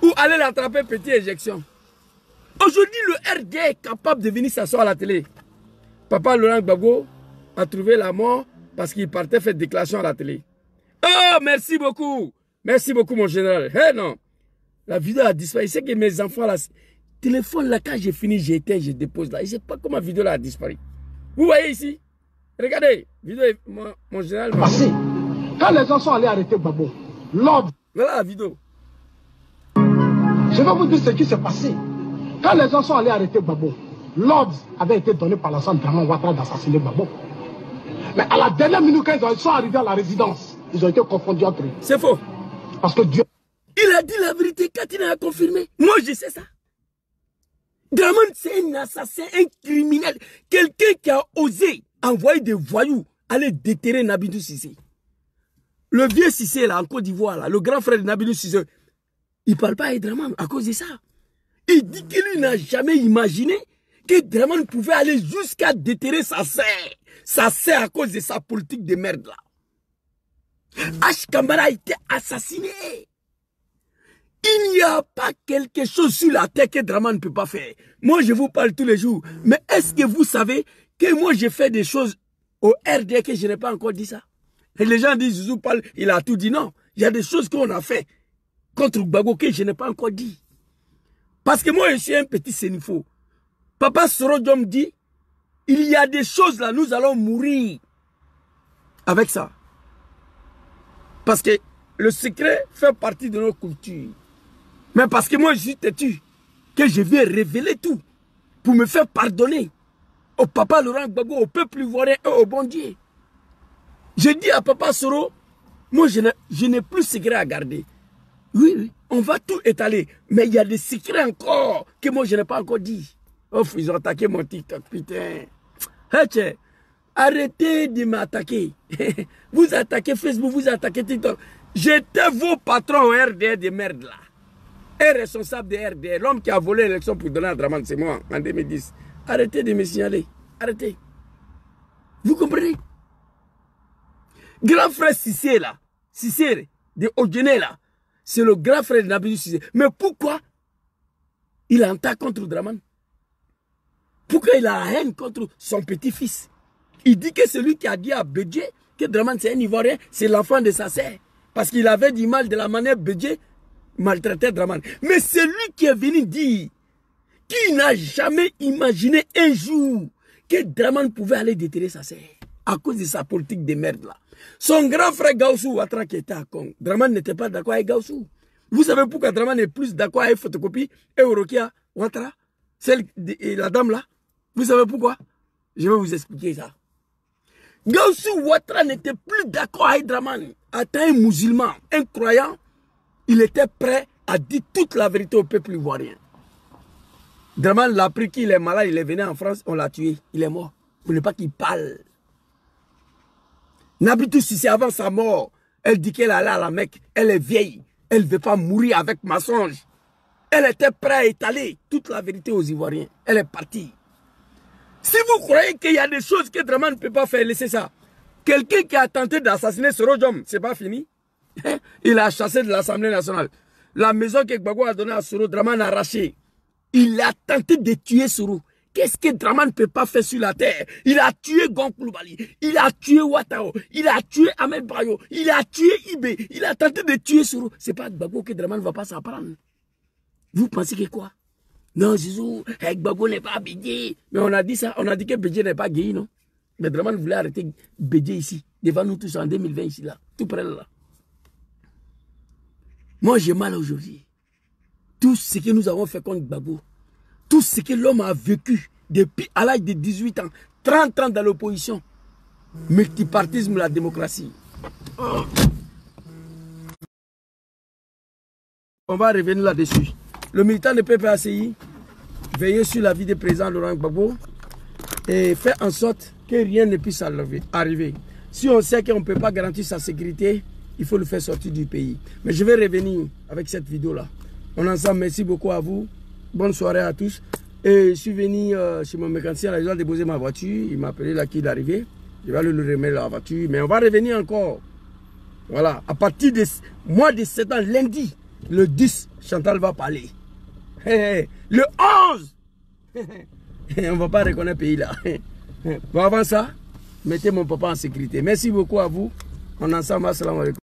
ou aller l'attraper petite injection. Aujourd'hui, le RD est capable de venir s'asseoir à la télé. Papa Laurent Gbagbo a trouvé la mort parce qu'il partait faire déclaration à la télé. Oh, merci beaucoup. Merci beaucoup, mon général. Hey, non. La vidéo a disparu. C'est que mes enfants, là, téléphone, là, quand j'ai fini, j'éteins, je dépose là. Je ne sais pas comment la vidéo là a disparu. Vous voyez ici? Regardez. Vidéo, mon général. Passé. Quand les gens sont allés arrêter Gbagbo, l'ordre. Voilà la vidéo. Je vais vous dire ce qui s'est passé. Quand les gens sont allés arrêter Gbagbo, l'ordre avait été donné par l'ensemble Dramane Ouattara d'assassiner Gbagbo. Mais à la dernière minute, quand ils sont arrivés à la résidence, ils ont été confondus entre eux. C'est faux. Parce que Dieu... Il a dit la vérité, Katina a confirmé. Moi, je sais ça. Dramane, c'est un assassin, un criminel. Quelqu'un qui a osé envoyer des voyous aller déterrer Nabidou Cissé. Le vieux Cissé, là, en Côte d'Ivoire, là, le grand frère de Nabidou Cissé, il ne parle pas à Dramane à cause de ça. Il dit qu'il n'a jamais imaginé que Dramane pouvait aller jusqu'à déterrer sa sœur. Sa sœur à cause de sa politique de merde, là. H. Kambara a été assassiné. Il n'y a pas quelque chose sur la terre que Dramane ne peut pas faire. Moi, je vous parle tous les jours. Mais est-ce que vous savez que moi, j'ai fait des choses au RD que je n'ai pas encore dit ça? Et les gens disent, Zouzou parle, il a tout dit. Non, il y a des choses qu'on a fait contre Gbagbo que je n'ai pas encore dit. Parce que moi, je suis un petit sénifo. Papa Soro Diom dit, il y a des choses là, nous allons mourir avec ça. Parce que le secret fait partie de nos cultures. Mais parce que moi, je suis têtu, que je viens révéler tout pour me faire pardonner au papa Laurent Gbagbo, au peuple ivoirien et au bon Dieu. Je dis à Papa Soro, moi je n'ai plus de secret à garder. Oui, oui, on va tout étaler. Mais il y a des secrets encore que moi je n'ai pas encore dit. Oh, ils ont attaqué mon TikTok, putain. Hey, arrêtez de m'attaquer. Vous attaquez Facebook, vous attaquez TikTok. J'étais vos patrons au RDR de merde là. Un responsable de RDR, l'homme qui a volé l'élection pour donner à Draman, c'est moi en 2010. Arrêtez de me signaler. Arrêtez. Vous comprenez? Grand frère Cissé là, Cissé de Odjené là, c'est le grand frère de Nabidou Cissé. Mais pourquoi il entend contre Draman? Pourquoi il a la haine contre son petit-fils? Il dit que c'est lui qui a dit à Bédié que Draman c'est un Ivoirien, c'est l'enfant de sa sœur. Parce qu'il avait du mal de la manière Bédié maltraitait Draman. Mais c'est lui qui est venu dire qu'il n'a jamais imaginé un jour que Draman pouvait aller déterrer sa sœur. À cause de sa politique de merde là. Son grand frère Gaussou Ouattara qui était à Congo, Draman n'était pas d'accord avec Gaussou. Vous savez pourquoi Draman est plus d'accord avec Photocopie et Orokia Ouattara? La dame là. Vous savez pourquoi? Je vais vous expliquer ça. Gaussou Ouattara n'était plus d'accord avec Draman. Étant un musulman, un croyant, il était prêt à dire toute la vérité au peuple ivoirien. Draman l'a pris qu'il est malade, il est venu en France, on l'a tué, il est mort. Vous ne voulez pas qu'il parle. Nabidou Cissé, avant sa mort, elle dit qu'elle allait à la Mecque, elle est vieille, elle ne veut pas mourir avec mensonge. Elle était prête à étaler toute la vérité aux Ivoiriens. Elle est partie. Si vous croyez qu'il y a des choses que Draman ne peut pas faire, laissez ça. Quelqu'un qui a tenté d'assassiner Soro Diom, c'est pas fini. Il a chassé de l'Assemblée nationale. La maison que Gbagbo a donnée à Soro, Draman a arraché. Il a tenté de tuer Soro. Qu'est-ce que Draman ne peut pas faire sur la terre? Il a tué Gon Coulibaly, il a tué Ouattara, il a tué Ahmed Bayo, il a tué Ibé, il a tenté de tuer Soro. C'est pas Gbagbo que Draman ne va pas s'apprendre. Vous pensez que quoi? Non, Zizou, Gbagbo n'est pas Bédié. Mais on a dit ça, on a dit que Bédié n'est pas gay, non? Mais Draman voulait arrêter Bédié ici, devant nous tous en 2020 ici, là, tout près là. Moi, j'ai mal aujourd'hui. Tout ce que nous avons fait contre Gbagbo, tout ce que l'homme a vécu depuis à l'âge de 18 ans, 30 ans dans l'opposition, multipartisme, la démocratie. Oh. On va revenir là-dessus. Le militant de PPACI, veillez sur la vie du président Laurent Gbagbo et faire en sorte que rien ne puisse arriver. Si on sait qu'on ne peut pas garantir sa sécurité, il faut le faire sortir du pays. Mais je vais revenir avec cette vidéo-là. On est ensemble, merci beaucoup à vous. Bonne soirée à tous. Et je suis venu chez mon mécanicien, il a déposé ma voiture. Il m'a appelé là qu'il est arrivé. Je vais lui remettre la voiture. Mais on va revenir encore. Voilà. À partir de mois de septembre, lundi, le 10, Chantal va parler. Le 11, on ne va pas reconnaître le pays là. Bon, avant ça, mettez mon papa en sécurité. Merci beaucoup à vous. On est ensemble. Assalamu alaikum.